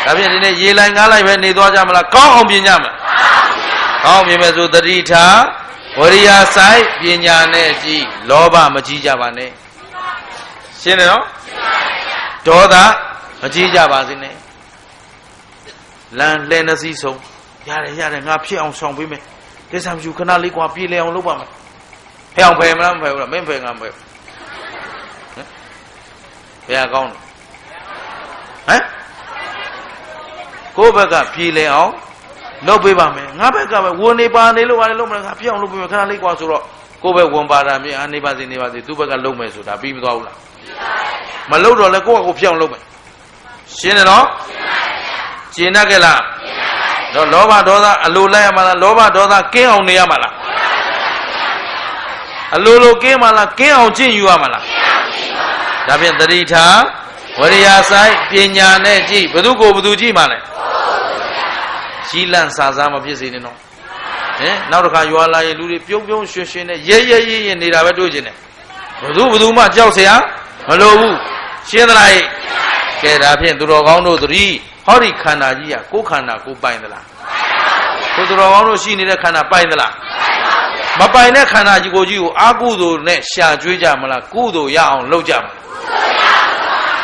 ဒါဖြင့်ဒီနေ့ရေလိုက်ငားလိုက်ပဲနေသွားကြမလားကောင်းအောင်ပြင်ကြမလားကောင်းပြင်မယ်ဆိုတတိထားဝရိယဆိုင်ပညာနဲ့ကြည်လောဘမကြီးကြပါနဲ့ရှင်းတယ်နော်ဒေါသမကြီးကြပါစေနဲ့လမ်းလဲနှစီဆုံးရတယ်ငါဖြစ်အောင်ဆောင်ပေးမယ်ကိစ္စမရှိခဏလေးကွာပြေးလဲအောင်လုပ်ပါမယ်ဖဲအောင်ဖယ်မလားမဖယ်ဘူးလားမင်းဖယ်ငါမဖယ်ဘယ်ကောင်းလဲဟမ်ကိုယ့်ဘက်ကပြေးလဲအောင်လုပ်ပေးပါမယ်ငါဘက်ကပဲဝန်နေပါနေလို့ပါလေလုပ်မလားငါပြအောင်လုပ်ပေးမယ်ခဏလေးကွာဆိုတော့ကိုယ့်ဘက်ဝန်ပါတာမြင်အနေပါစေသူ့ဘက်ကလုပ်မယ်ဆိုတာပြီးမသွားဘူးလား မလုပ်တော့လဲကိုယ့်အကိုဖြောင်းလုပ်မယ်ရှင်းတယ်နော်ရှင်းတတ်ကြလားတော့လောဘဒေါသအလိုလိုက်ရမှာလားလောဘဒေါသကင်းအောင်နေရမှာလားအလိုလိုကင်းမှာလားကင်းအောင်ကျင့်ယူရမှာလားဒါဖြင့်တတိထားဝရိယဆိုင်ပညာနဲ့ကြည့်ဘသူကိုဘသူကြည့်မှာလဲကြီးလန့်စာစားမဖြစ်စေနဲ့နော်နောက်တစ်ခါရွာလာရင်လူတွေပြုံးပြုံးရွှင်ရွှင်နဲ့ရဲရဲရဲရဲနေတာပဲတွေ့ကျင်တယ်ဘသူမှကြောက်เสียမလိုဘူးရှင်းသလားကဲဒါဖြင့်သူတော်ကောင်းတို့သတိဟောဒီခန္ဓာကြီးကကိုယ်ခန္ဓာကိုပိုင်သလားကိုသူတော်ကောင်းတို့ရှိနေတဲ့ခန္ဓာပိုင်သလားမပိုင်တဲ့ခန္ဓာကြီးကိုအာကုသိုလ်နဲ့ရှာကျွေးကြမလားကုသိုလ်ရအောင်လုပ်ကြမလား